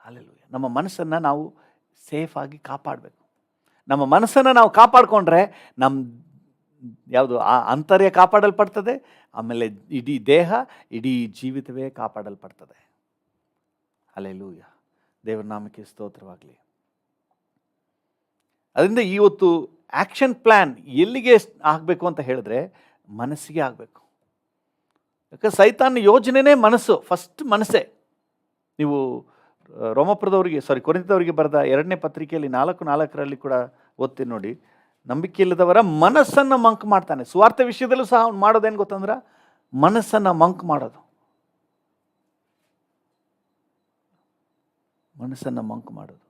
ಹಲ್ಲೆಲೂಯಾ. ನಮ್ಮ ಮನಸ್ಸನ್ನು ನಾವು ಸೇಫಾಗಿ ಕಾಪಾಡಬೇಕು. ನಮ್ಮ ಮನಸ್ಸನ್ನು ನಾವು ಕಾಪಾಡಿಕೊಂಡ್ರೆ ನಮ್ಮ ಯಾವುದು ಅಂತರ್ಯ ಕಾಪಾಡಲ್ಪಡ್ತದೆ, ಆಮೇಲೆ ಇಡೀ ದೇಹ, ಇಡೀ ಜೀವಿತವೇ ಕಾಪಾಡಲ್ಪಡ್ತದೆ. ಹಲ್ಲೆಲೂಯಾ. ದೇವರ ನಾಮಕ್ಕೆ ಸ್ತೋತ್ರವಾಗಲಿ. ಅದರಿಂದ ಇವತ್ತು ಆ್ಯಕ್ಷನ್ ಪ್ಲ್ಯಾನ್ ಎಲ್ಲಿಗೆ ಆಗಬೇಕು ಅಂತ ಹೇಳಿದ್ರೆ ಮನಸ್ಸಿಗೆ ಆಗಬೇಕು. ಯಾಕೆ ಸೈತಾನ ಯೋಜನೆನೇ ಮನಸ್ಸು, ಫಸ್ಟ್ ಮನಸ್ಸೇ. ನೀವು ಕೊರಿಂಥದವರಿಗೆ ಬರೆದ 2ನೇ ಪತ್ರಿಕೆಯಲ್ಲಿ 4:4 ಕೂಡ ಓದ್ತೀನಿ ನೋಡಿ. ನಂಬಿಕೆ ಇಲ್ಲದವರ ಮನಸ್ಸನ್ನು ಮಂಕ್ ಮಾಡ್ತಾನೆ. ಸ್ವಾರ್ಥ ವಿಷಯದಲ್ಲೂ ಸಹ ಅವ್ನು ಮಾಡೋದೇನು ಗೊತ್ತಂದ್ರೆ, ಮನಸ್ಸನ್ನು ಮಂಕ್ ಮಾಡೋದು, ಮನಸ್ಸನ್ನು ಮಂಕ್ ಮಾಡೋದು.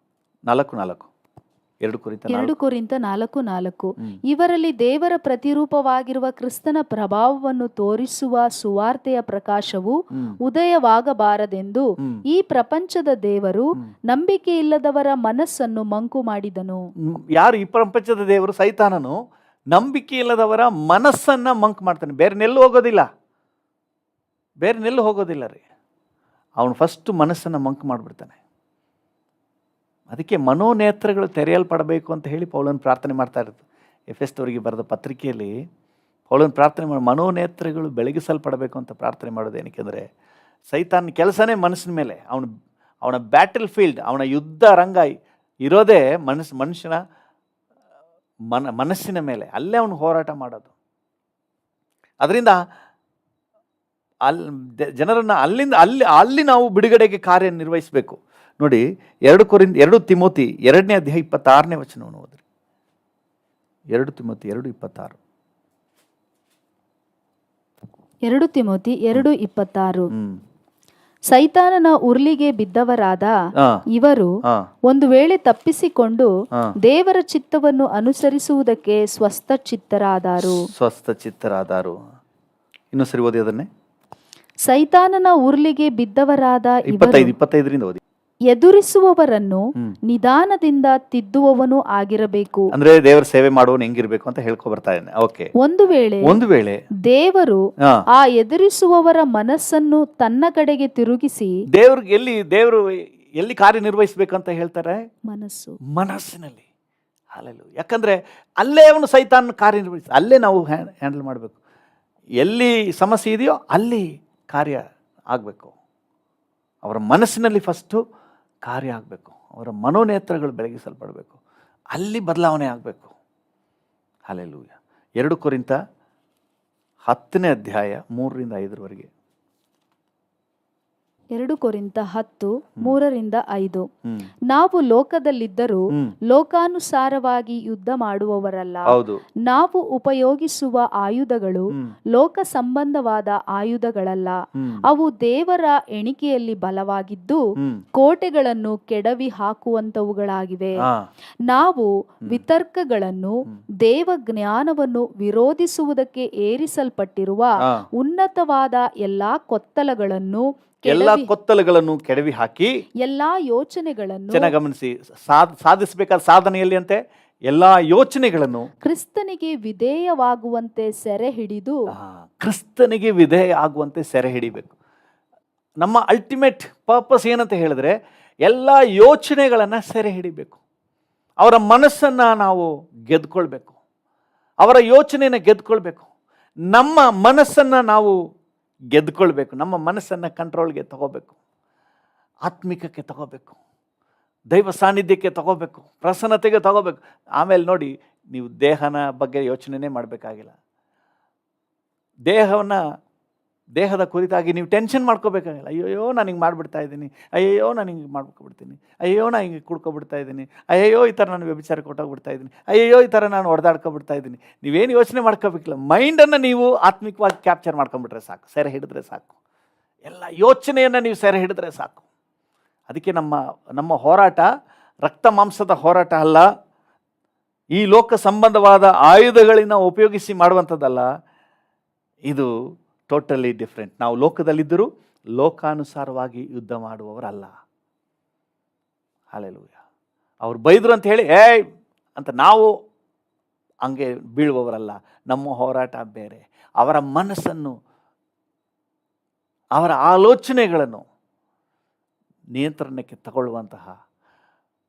4:4 2 ಕೊರಿಂಥ 4:4 ಇವರಲ್ಲಿ ದೇವರ ಪ್ರತಿರೂಪವಾಗಿರುವ ಕ್ರಿಸ್ತನ ಪ್ರಭಾವವನ್ನು ತೋರಿಸುವ ಸುವಾರ್ತೆಯ ಪ್ರಕಾಶವು ಉದಯವಾಗಬಾರದೆಂದು ಈ ಪ್ರಪಂಚದ ದೇವರು ನಂಬಿಕೆಯಿಲ್ಲದವರ ಮನಸ್ಸನ್ನು ಮಂಕು ಮಾಡಿದನು. ಯಾರು ಈ ಪ್ರಪಂಚದ ದೇವರು? ಸೈತಾನನು ನಂಬಿಕೆ ಇಲ್ಲದವರ ಮನಸ್ಸನ್ನು ಮಂಕ್ ಮಾಡ್ತಾನೆ. ಬೇರೆನೆಲ್ಲೂ ಹೋಗೋದಿಲ್ಲ ರೀ. ಅವನು ಫಸ್ಟ್ ಮನಸ್ಸನ್ನು ಮಂಕ್ ಮಾಡಿಬಿಡ್ತಾನೆ. ಅದಕ್ಕೆ ಮನೋನೇತ್ರಗಳು ತೆರೆಯಲ್ಪಡಬೇಕು ಅಂತ ಹೇಳಿ ಪೌಲನು ಪ್ರಾರ್ಥನೆ ಮಾಡ್ತಾ ಇರೋದು. ಎಫೆಸದವರಿಗೆ ಬರೆದ ಪತ್ರಿಕೆಯಲ್ಲಿ ಪೌಲನು ಪ್ರಾರ್ಥನೆ ಮಾಡಿ ಮನೋನೇತ್ರಗಳು ಬೆಳಗಿಸಲ್ಪಡಬೇಕು ಅಂತ ಪ್ರಾರ್ಥನೆ ಮಾಡೋದು. ಏನಕ್ಕೆಂದರೆ ಸೈತಾನ್ ಕೆಲಸನೇ ಮನಸ್ಸಿನ ಮೇಲೆ. ಅವನ ಬ್ಯಾಟಲ್ ಫೀಲ್ಡ್, ಅವನ ಯುದ್ಧ ರಂಗ ಇರೋದೇ ಮನುಷ್ಯನ ಮನಸ್ಸಿನ ಮೇಲೆ. ಅಲ್ಲೇ ಅವನು ಹೋರಾಟ ಮಾಡೋದು. ಅದರಿಂದ ಜನರನ್ನು ಅಲ್ಲಿ ನಾವು ಬಿಡುಗಡೆಗೆ ಕಾರ್ಯನಿರ್ವಹಿಸಬೇಕು. ನೋಡಿ 2 ತಿಮೋತಿ 2ನೇ ಅಧ್ಯಾಯ 26ನೇ ವಚನವನ್ನು ಓದ್ರಿ. 2 ತಿಮೋತಿ 2:26. 2 ತಿಮೋತಿ 2:26 ಸೈತಾನನ ಉರ್ಲಿಗೆ ಬಿದ್ದವರಾದ ಇವರು ಒಂದು ವೇಳೆ ತಪ್ಪಿಸಿಕೊಂಡು ದೇವರ ಚಿತ್ತವನ್ನು ಅನುಸರಿಸುವುದಕ್ಕೆ ಸ್ವಸ್ಥ ಚಿತ್ತರಾದರು. ಇನ್ನು ಸರಿ ಓದಿ ಅದನ್ನೇ. ಸೈತಾನನ ಉರ್ಲಿಗೆ ಬಿದ್ದವರಾದ 25ರಿಂದ ಓದಿ. ಎದುರಿಸುವವರನ್ನು ನಿಧಾನದಿಂದ ತಿದ್ದುವವನು ಆಗಿರಬೇಕು. ಅಂದ್ರೆ ದೇವರ ಸೇವೆ ಮಾಡುವವನು ಹೆಂಗಿರ್ಬೇಕು ಅಂತ ಹೇಳ್ಕೊ ಬರ್ತಾ ಇದ್ದಾನೆ. ಓಕೆ. ಒಂದು ವೇಳೆ ದೇವರು ಆ ಎದುರಿಸುವವರ ಮನಸ್ಸನ್ನು ತನ್ನ ಕಡೆಗೆ ತಿರುಗಿಸಿ, ದೇವರು ಎಲ್ಲಿ ಕಾರ್ಯನಿರ್ವಹಿಸಬೇಕಂತ ಹೇಳ್ತಾರೆ? ಮನಸ್ಸಿನಲ್ಲಿ. ಹಲ್ಲೆಲೂಯಾ. ಯಾಕಂದ್ರೆ ಅಲ್ಲೇ ಅವನು ಸೈತಾನ್ ಕಾರ್ಯನಿರ್ವಹಿಸಿ, ಅಲ್ಲೇ ನಾವು ಹ್ಯಾಂಡಲ್ ಮಾಡಬೇಕು. ಎಲ್ಲಿ ಸಮಸ್ಯೆ ಇದೆಯೋ ಅಲ್ಲಿ ಕಾರ್ಯ ಆಗಬೇಕು. ಅವರ ಮನಸ್ಸಿನಲ್ಲಿ ಫಸ್ಟು ಕಾರ್ಯ ಆಗಬೇಕು. ಅವರ ಮನೋನೇತ್ರಗಳು ಬೆಳಗಿಸಲ್ಪಡಬೇಕು. ಅಲ್ಲಿ ಬದಲಾವಣೆ ಆಗಬೇಕು. ಹಲ್ಲೆಲೂಯಾ. 2 ಕೊರಿಂಥ 10ನೇ ಅಧ್ಯಾಯ 3-5 2 ಕೊರಿಂಥ 10:3-5 ನಾವು ಲೋಕದಲ್ಲಿದ್ದರೂ ಲೋಕಾನುಸಾರವಾಗಿ ಯುದ್ಧ ಮಾಡುವವರಲ್ಲ. ನಾವು ಉಪಯೋಗಿಸುವ ಆಯುಧಗಳು ಲೋಕ ಸಂಬಂಧವಾದ ಆಯುಧಗಳಲ್ಲ. ಅವು ದೇವರ ಎಣಿಕೆಯಲ್ಲಿ ಬಲವಾಗಿದ್ದು ಕೋಟೆಗಳನ್ನು ಕೆಡವಿ ಹಾಕುವಂತವುಗಳಾಗಿವೆ. ನಾವು ವಿತರ್ಕಗಳನ್ನು ದೇವ ಜ್ಞಾನವನ್ನು ವಿರೋಧಿಸುವುದಕ್ಕೆ ಏರಿಸಲ್ಪಟ್ಟಿರುವ ಉನ್ನತವಾದ ಎಲ್ಲಾ ಕೊತ್ತಲಗಳನ್ನು ಕೆಡವಿ ಹಾಕಿ ಎಲ್ಲಾ ಯೋಚನೆಗಳನ್ನು, ಚೆನ್ನಾಗಿ ಗಮನಿಸಿ, ಸಾಧಿಸಬೇಕಾದ ಸಾಧನೆಯಲ್ಲಿ ಅಂತೆ ಎಲ್ಲಾ ಯೋಚನೆಗಳನ್ನು ಕ್ರಿಸ್ತನಿಗೆ ವಿಧೇಯವಾಗುವಂತೆ ಸೆರೆ ಹಿಡಿದು, ಕ್ರಿಸ್ತನಿಗೆ ವಿಧೇಯ ಆಗುವಂತೆ ಸೆರೆ ಹಿಡಿಬೇಕು. ನಮ್ಮ ಅಲ್ಟಿಮೇಟ್ ಪರ್ಪಸ್ ಏನಂತ ಹೇಳಿದ್ರೆ ಎಲ್ಲ ಯೋಚನೆಗಳನ್ನು ಸೆರೆ ಹಿಡಿಬೇಕು. ಅವರ ಮನಸ್ಸನ್ನು ನಾವು ಗೆದ್ಕೊಳ್ಬೇಕು. ಅವರ ಯೋಚನೆಯನ್ನು ಗೆದ್ಕೊಳ್ಬೇಕು. ನಮ್ಮ ಮನಸ್ಸನ್ನು ನಾವು ಗೆದ್ಕೊಳ್ಬೇಕು. ನಮ್ಮ ಮನಸ್ಸನ್ನು ಕಂಟ್ರೋಲ್ಗೆ ತಗೋಬೇಕು. ಆತ್ಮಿಕಕ್ಕೆ ತಗೋಬೇಕು. ದೈವ ಸಾನ್ನಿಧ್ಯಕ್ಕೆ ತಗೋಬೇಕು. ಪ್ರಸನ್ನತೆಗೆ ತಗೋಬೇಕು. ಆಮೇಲೆ ನೋಡಿ, ನೀವು ದೇಹನ ಬಗ್ಗೆ ಯೋಚನೆನೇ ಮಾಡಬೇಕಾಗಿಲ್ಲ. ದೇಹದ ಕುರಿತಾಗಿ ನೀವು ಟೆನ್ಷನ್ ಮಾಡ್ಕೋಬೇಕಾಗಿಲ್ಲ. ಅಯ್ಯೋ ನಾನು ಹಿಂಗೆ ಮಾಡಿಬಿಡ್ತಾ ಇದ್ದೀನಿ, ಅಯ್ಯೋ ನಾನು ಹಿಂಗೆ ಮಾಡ್ಕೊಬಿಡ್ತೀನಿ, ಅಯ್ಯೋ ನಾನು ಹಿಂಗೆ ಕುಡ್ಕೊಬಿಡ್ತಾ ಇದ್ದೀನಿ, ಅಯ್ಯೋ ಈ ಥರ ನಾನು ವ್ಯಭಿಚಾರ ಕೊಟ್ಟೋಗ್ಬಿಡ್ತಾ ಇದ್ದೀನಿ, ಅಯ್ಯೋ ಈ ಥರ ನಾನು ಹೊಡೆದಾಡ್ಕೊಬಿಡ್ತಾ ಇದ್ದೀನಿ. ನೀವೇನು ಯೋಚನೆ ಮಾಡ್ಕೋಬೇಕಿಲ್ಲ. ಮೈಂಡನ್ನು ನೀವು ಆತ್ಮಿಕವಾಗಿ ಕ್ಯಾಪ್ಚರ್ ಮಾಡ್ಕೊಂಬಿಟ್ರೆ ಸಾಕು, ಸೆರೆ ಹಿಡಿದ್ರೆ ಸಾಕು. ಎಲ್ಲ ಯೋಚನೆಯನ್ನು ನೀವು ಸೆರೆ ಹಿಡಿದ್ರೆ ಸಾಕು. ಅದಕ್ಕೆ ನಮ್ಮ ಹೋರಾಟ ರಕ್ತ ಮಾಂಸದ ಹೋರಾಟ ಅಲ್ಲ, ಈ ಲೋಕ ಸಂಬಂಧವಾದ ಆಯುಧಗಳಿಂದ ಉಪಯೋಗಿಸಿ ಮಾಡುವಂಥದ್ದಲ್ಲ. ಇದು ಟೋಟಲಿ ಡಿಫ್ರೆಂಟ್. ನಾವು ಲೋಕದಲ್ಲಿದ್ದರೂ ಲೋಕಾನುಸಾರವಾಗಿ ಯುದ್ಧ ಮಾಡುವವರಲ್ಲ. ಹಲ್ಲೆಲೂಯಾ. ಅವ್ರು ಬೈದರು ಅಂತ ಹೇಳಿ ಅಂತ ನಾವು ಹಂಗೆ ಬೀಳುವವರಲ್ಲ. ನಮ್ಮ ಹೋರಾಟ ಬೇರೆ. ಅವರ ಮನಸ್ಸನ್ನು, ಅವರ ಆಲೋಚನೆಗಳನ್ನು ನಿಯಂತ್ರಣಕ್ಕೆ ತಗೊಳ್ಳುವಂತಹ,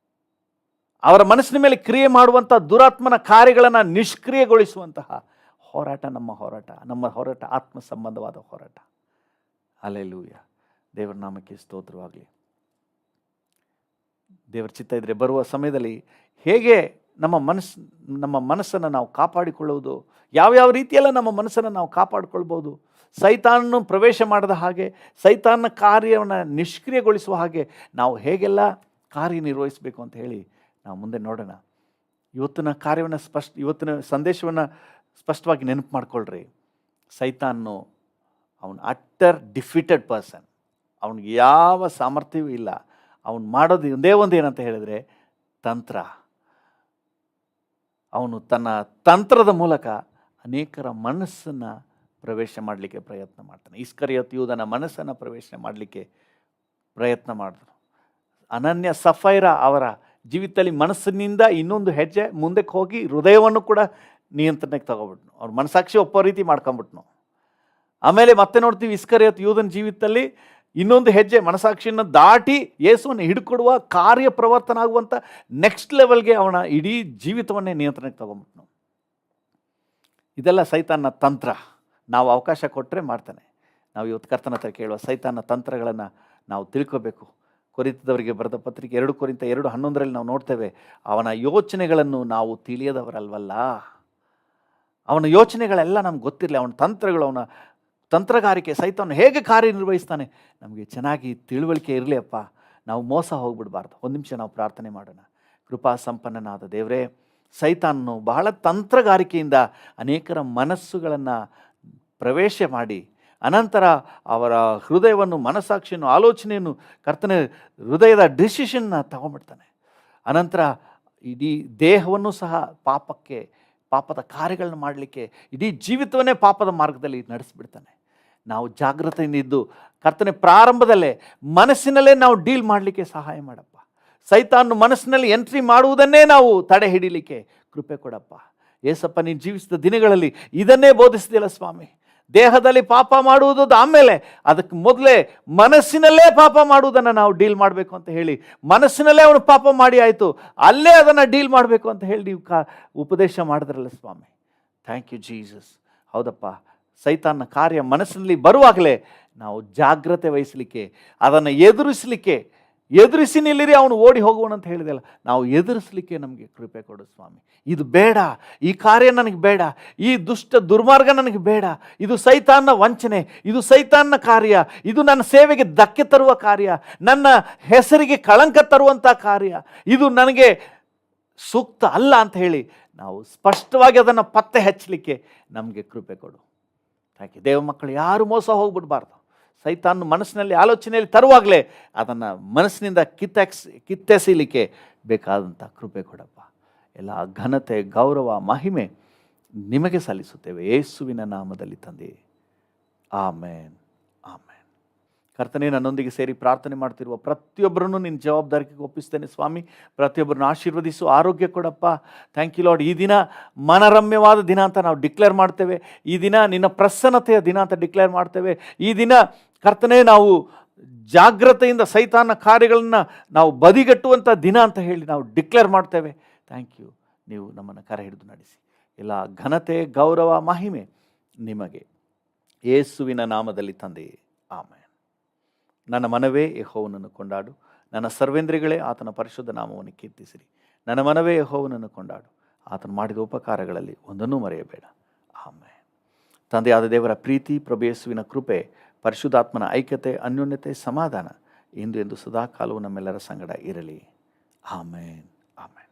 ಅವರ ಮನಸ್ಸಿನ ಮೇಲೆ ಕ್ರಿಯೆ ಮಾಡುವಂಥ ದುರಾತ್ಮನ ಕಾರ್ಯಗಳನ್ನು ನಿಷ್ಕ್ರಿಯಗೊಳಿಸುವಂತಹ ಹೋರಾಟ ನಮ್ಮ ಹೋರಾಟ ಆತ್ಮ ಸಂಬಂಧವಾದ ಹೋರಾಟ. ಹಲ್ಲೆಲೂಯಾ. ದೇವರ ನಾಮಕ್ಕೆ ಸ್ತೋತ್ರವಾಗಲಿ. ದೇವರ ಚಿತ್ತ ಇದ್ದರೆ ಬರುವ ಸಮಯದಲ್ಲಿ ಹೇಗೆ ನಮ್ಮ ಮನಸ್ಸನ್ನು ನಾವು ಕಾಪಾಡಿಕೊಳ್ಳುವುದು, ಯಾವ್ಯಾವ ರೀತಿಯೆಲ್ಲ ನಮ್ಮ ಮನಸ್ಸನ್ನು ನಾವು ಕಾಪಾಡಿಕೊಳ್ಬೋದು, ಸೈತಾನನ್ನು ಪ್ರವೇಶ ಮಾಡದ ಹಾಗೆ, ಸೈತಾನನ ಕಾರ್ಯವನ್ನು ನಿಷ್ಕ್ರಿಯಗೊಳಿಸುವ ಹಾಗೆ ನಾವು ಹೇಗೆಲ್ಲ ಕಾರ್ಯನಿರ್ವಹಿಸಬೇಕು ಅಂತ ಹೇಳಿ ನಾವು ಮುಂದೆ ನೋಡೋಣ. ಇವತ್ತಿನ ಸಂದೇಶವನ್ನು ಸ್ಪಷ್ಟವಾಗಿ ನೆನಪು ಮಾಡ್ಕೊಳ್ರಿ. ಸೈತಾನನು ಅವನು ಅಟ್ಟರ್ ಡಿಫಿಟೆಡ್ ಪರ್ಸನ್. ಅವನಿಗೆ ಯಾವ ಸಾಮರ್ಥ್ಯವೂ ಇಲ್ಲ. ಅವನು ಮಾಡೋದು ಒಂದೇ ಒಂದು ಏನಂತ ಹೇಳಿದರೆ ತಂತ್ರ. ಅವನು ತನ್ನ ತಂತ್ರದ ಮೂಲಕ ಅನೇಕರ ಮನಸ್ಸನ್ನು ಪ್ರವೇಶ ಮಾಡಲಿಕ್ಕೆ ಪ್ರಯತ್ನ ಮಾಡ್ತಾನೆ. ಇಸ್ಕರಿಯೋತ್ ಯೂದನ ಮನಸ್ಸನ್ನು ಪ್ರವೇಶ ಮಾಡಲಿಕ್ಕೆ ಪ್ರಯತ್ನ ಮಾಡಿದ್ರು. ಅನನ್ಯ ಸಫೈರಾ ಅವರ ಜೀವಿತದಲ್ಲಿ ಮನಸ್ಸಿನಿಂದ ಇನ್ನೊಂದು ಹೆಜ್ಜೆ ಮುಂದಕ್ಕೆ ಹೋಗಿ ಹೃದಯವನ್ನು ಕೂಡ ನಿಯಂತ್ರಣಕ್ಕೆ ತಗೊಬಿಟ್ನು. ಅವ್ರ ಮನಸಾಕ್ಷಿ ಒಪ್ಪೋ ರೀತಿ ಮಾಡ್ಕೊಂಬಿಟ್ನು. ಆಮೇಲೆ ಮತ್ತೆ ನೋಡ್ತೀವಿ ಇಸ್ಕರಿಯೋತ್ ಯೂದನ ಜೀವಿತದಲ್ಲಿ ಇನ್ನೊಂದು ಹೆಜ್ಜೆ ಮನಸಾಕ್ಷಿಯನ್ನು ದಾಟಿ ಯೇಸುವನ್ನು ಹಿಡ್ಕೊಡುವ ಕಾರ್ಯ ಪ್ರವರ್ತನ ಆಗುವಂಥ ನೆಕ್ಸ್ಟ್ ಲೆವೆಲ್ಗೆ ಅವನ ಇಡೀ ಜೀವಿತವನ್ನೇ ನಿಯಂತ್ರಣಕ್ಕೆ ತಗೊಂಬಿಟ್ನು. ಇದೆಲ್ಲ ಸೈತಾನ್ನ ತಂತ್ರ. ನಾವು ಅವಕಾಶ ಕೊಟ್ಟರೆ ಮಾಡ್ತಾನೆ. ನಾವು ಇವತ್ತು ಕರ್ತನ ಹತ್ರ ಕೇಳುವ ಸೈತಾನ್ನ ತಂತ್ರಗಳನ್ನು ನಾವು ತಿಳ್ಕೋಬೇಕು. ಕೊರಿಂಥದವರಿಗೆ ಬರೆದ ಪತ್ರಿಕೆ 2 ಕೊರಿಂಥ 2:11 ನಾವು ನೋಡ್ತೇವೆ, ಅವನ ಯೋಚನೆಗಳನ್ನು ನಾವು ತಿಳಿಯದವರಲ್ವಲ್ಲ. ಅವನ ಯೋಚನೆಗಳೆಲ್ಲ ನಮ್ಗೆ ಗೊತ್ತಿರಲಿ. ಅವನ ತಂತ್ರಗಳು, ಅವನ ತಂತ್ರಗಾರಿಕೆ, ಸೈತಾನ ಹೇಗೆ ಕಾರ್ಯನಿರ್ವಹಿಸ್ತಾನೆ ನಮಗೆ ಚೆನ್ನಾಗಿ ತಿಳುವಳಿಕೆ ಇರಲಿ ಅಪ್ಪ. ನಾವು ಮೋಸ ಹೋಗ್ಬಿಡಬಾರ್ದು. ಒಂದು ನಿಮಿಷ ನಾವು ಪ್ರಾರ್ಥನೆ ಮಾಡೋಣ. ಕೃಪಾ ಸಂಪನ್ನನಾದ ದೇವರೇ, ಸೈತಾನನು ಬಹಳ ತಂತ್ರಗಾರಿಕೆಯಿಂದ ಅನೇಕರ ಮನಸ್ಸುಗಳನ್ನು ಪ್ರವೇಶ ಮಾಡಿ ಅನಂತರ ಅವರ ಹೃದಯವನ್ನು, ಮನಸ್ಸಾಕ್ಷಿಯನ್ನು, ಆಲೋಚನೆಯನ್ನು, ಕರ್ತನ ಹೃದಯದ ಡಿಸಿಷನ್ನ ತಗೊಂಡ್ಬಿಡ್ತಾನೆ. ಅನಂತರ ಇಡೀ ದೇಹವನ್ನು ಸಹ ಪಾಪದ ಕಾರ್ಯಗಳನ್ನ ಮಾಡಲಿಕ್ಕೆ, ಇಡೀ ಜೀವಿತವನ್ನೇ ಪಾಪದ ಮಾರ್ಗದಲ್ಲಿ ನಡೆಸಿಬಿಡ್ತಾನೆ. ನಾವು ಜಾಗೃತೆಯಿಂದ ಇದ್ದು ಕರ್ತನೆ ಪ್ರಾರಂಭದಲ್ಲೇ ಮನಸ್ಸಿನಲ್ಲೇ ನಾವು ಡೀಲ್ ಮಾಡಲಿಕ್ಕೆ ಸಹಾಯ ಮಾಡಪ್ಪ. ಸೈತಾನು ಮನಸ್ಸಿನಲ್ಲಿ ಎಂಟ್ರಿ ಮಾಡುವುದನ್ನೇ ನಾವು ತಡೆ ಹಿಡಿಲಿಕ್ಕೆ ಕೃಪೆ ಕೊಡಪ್ಪ. ಏಸಪ್ಪ, ನೀನು ಜೀವಿಸಿದ ದಿನಗಳಲ್ಲಿ ಇದನ್ನೇ ಬೋಧಿಸಿದಿಲ್ಲ ಸ್ವಾಮಿ. ದೇಹದಲ್ಲಿ ಪಾಪ ಮಾಡುವುದು ಆಮೇಲೆ, ಅದಕ್ಕೆ ಮೊದಲೇ ಮನಸ್ಸಿನಲ್ಲೇ ಪಾಪ ಮಾಡುವುದನ್ನು ನಾವು ಡೀಲ್ ಮಾಡಬೇಕು ಅಂತ ಹೇಳಿ, ಮನಸ್ಸಿನಲ್ಲೇ ಅವನು ಪಾಪ ಮಾಡಿ ಆಯಿತು, ಅಲ್ಲೇ ಅದನ್ನು ಡೀಲ್ ಮಾಡಬೇಕು ಅಂತ ಹೇಳಿ ನೀವು ಉಪದೇಶ ಮಾಡಿದ್ರಲ್ಲ ಸ್ವಾಮಿ. Thank you Jesus. ಹೌದಪ್ಪ, ಸೈತಾನ್ನ ಕಾರ್ಯ ಮನಸ್ಸಿನಲ್ಲಿ ಬರುವಾಗಲೇ ನಾವು ಜಾಗ್ರತೆ ವಹಿಸಲಿಕ್ಕೆ, ಅದನ್ನು ಎದುರಿಸಿ ನಿಲ್ಲಿರಿ, ಅವನು ಓಡಿ ಹೋಗುವನು ಅಂತ ಹೇಳಿದೆಲ್ಲ, ನಾವು ಎದುರಿಸಲಿಕ್ಕೆ ನಮಗೆ ಕೃಪೆ ಕೊಡು ಸ್ವಾಮಿ. ಇದು ಬೇಡ, ಈ ಕಾರ್ಯ ನನಗೆ ಬೇಡ, ಈ ದುಷ್ಟ ದುರ್ಮಾರ್ಗ ನನಗೆ ಬೇಡ, ಇದು ಸೈತಾನ್ನ ವಂಚನೆ, ಇದು ಸೈತಾನ್ನ ಕಾರ್ಯ, ಇದು ನನ್ನ ಸೇವೆಗೆ ಧಕ್ಕೆ ತರುವ ಕಾರ್ಯ, ನನ್ನ ಹೆಸರಿಗೆ ಕಳಂಕ ತರುವಂಥ ಕಾರ್ಯ, ಇದು ನನಗೆ ಸೂಕ್ತ ಅಲ್ಲ ಅಂತ ಹೇಳಿ ನಾವು ಸ್ಪಷ್ಟವಾಗಿ ಅದನ್ನು ಪತ್ತೆ ಹಚ್ಚಲಿಕ್ಕೆ ನಮಗೆ ಕೃಪೆ ಕೊಡು. Thank you. ದೇವ ಮಕ್ಕಳು ಯಾರು ಮೋಸ ಹೋಗ್ಬಿಡ್ಬಾರ್ದು. ಸೈತಾನ್ ಮನಸ್ಸಿನಲ್ಲಿ ಆಲೋಚನೆಯಲ್ಲಿ ತರುವಾಗಲೇ ಅದನ್ನು ಮನಸ್ಸಿನಿಂದ ಕಿತ್ತೆಸೀಲಿಕ್ಕೆ ಬೇಕಾದಂಥ ಕೃಪೆ ಕೊಡಪ್ಪ. ಎಲ್ಲ ಘನತೆ, ಗೌರವ, ಮಹಿಮೆ ನಿಮಗೆ ಸಲ್ಲಿಸುತ್ತೇವೆ ಯೇಸುವಿನ ನಾಮದಲ್ಲಿ ತಂದೆ. ಆಮೇನ್, ಆಮೇನ್. ಕರ್ತನೇ, ನನ್ನೊಂದಿಗೆ ಸೇರಿ ಪ್ರಾರ್ಥನೆ ಮಾಡ್ತಿರುವ ಪ್ರತಿಯೊಬ್ಬರನ್ನು ನಿನ್ನ ಜವಾಬ್ದಾರಿಗೆ ಒಪ್ಪಿಸ್ತೇನೆ ಸ್ವಾಮಿ. ಪ್ರತಿಯೊಬ್ಬರನ್ನು ಆಶೀರ್ವದಿಸು, ಆರೋಗ್ಯ ಕೊಡಪ್ಪ. Thank you Lord. ಈ ದಿನ ಮನರಮ್ಯವಾದ ದಿನ ಅಂತ ನಾವು ಡಿಕ್ಲೇರ್ ಮಾಡ್ತೇವೆ. ಈ ದಿನ ನಿನ್ನ ಪ್ರಸನ್ನತೆಯ ದಿನ ಅಂತ ಡಿಕ್ಲೇರ್ ಮಾಡ್ತೇವೆ. ಈ ದಿನ ಕರ್ತನೇ, ನಾವು ಜಾಗ್ರತೆಯಿಂದ ಸೈತಾನ ಕಾರ್ಯಗಳನ್ನು ನಾವು ಬದಿಗಟ್ಟುವಂಥ ದಿನ ಅಂತ ಹೇಳಿ ನಾವು ಡಿಕ್ಲೇರ್ ಮಾಡ್ತೇವೆ. Thank you. ನೀವು ನಮ್ಮನ್ನು ಕರೆ ಹಿಡಿದು ನಡೆಸಿ. ಎಲ್ಲ ಘನತೆ, ಗೌರವ, ಮಹಿಮೆ ನಿಮಗೆ ಯೇಸುವಿನ ನಾಮದಲ್ಲಿ ತಂದೆ. ಆಮೇನ್. ನನ್ನ ಮನವೇ ಯೆಹೋವನನ್ನು ಕೊಂಡಾಡು, ನನ್ನ ಸರ್ವೇಂದ್ರಿಗಳೇ ಆತನ ಪರಿಶುದ್ಧ ನಾಮವನ್ನು ಕೀರ್ತಿಸಿರಿ. ನನ್ನ ಮನವೇ ಯೆಹೋವನನ್ನು ಕೊಂಡಾಡು, ಆತನು ಮಾಡಿದ ಉಪಕಾರಗಳಲ್ಲಿ ಒಂದನ್ನೂ ಮರೆಯಬೇಡ. ಆಮೇನ್. ತಂದೆಯಾದ ದೇವರ ಪ್ರೀತಿ, ಪ್ರಭು ಯೇಸುವಿನ ಕೃಪೆ, ಪರಿಶುದ್ಧಾತ್ಮನ ಐಕ್ಯತೆ, ಅನ್ಯೋನ್ಯತೆ, ಸಮಾಧಾನ ಇಂದು ಎಂದು ಸದಾಕಾಲವೂ ನಮ್ಮೆಲ್ಲರ ಸಂಗಡ ಇರಲಿ. ಆಮೇನ್, ಆಮೇನ್.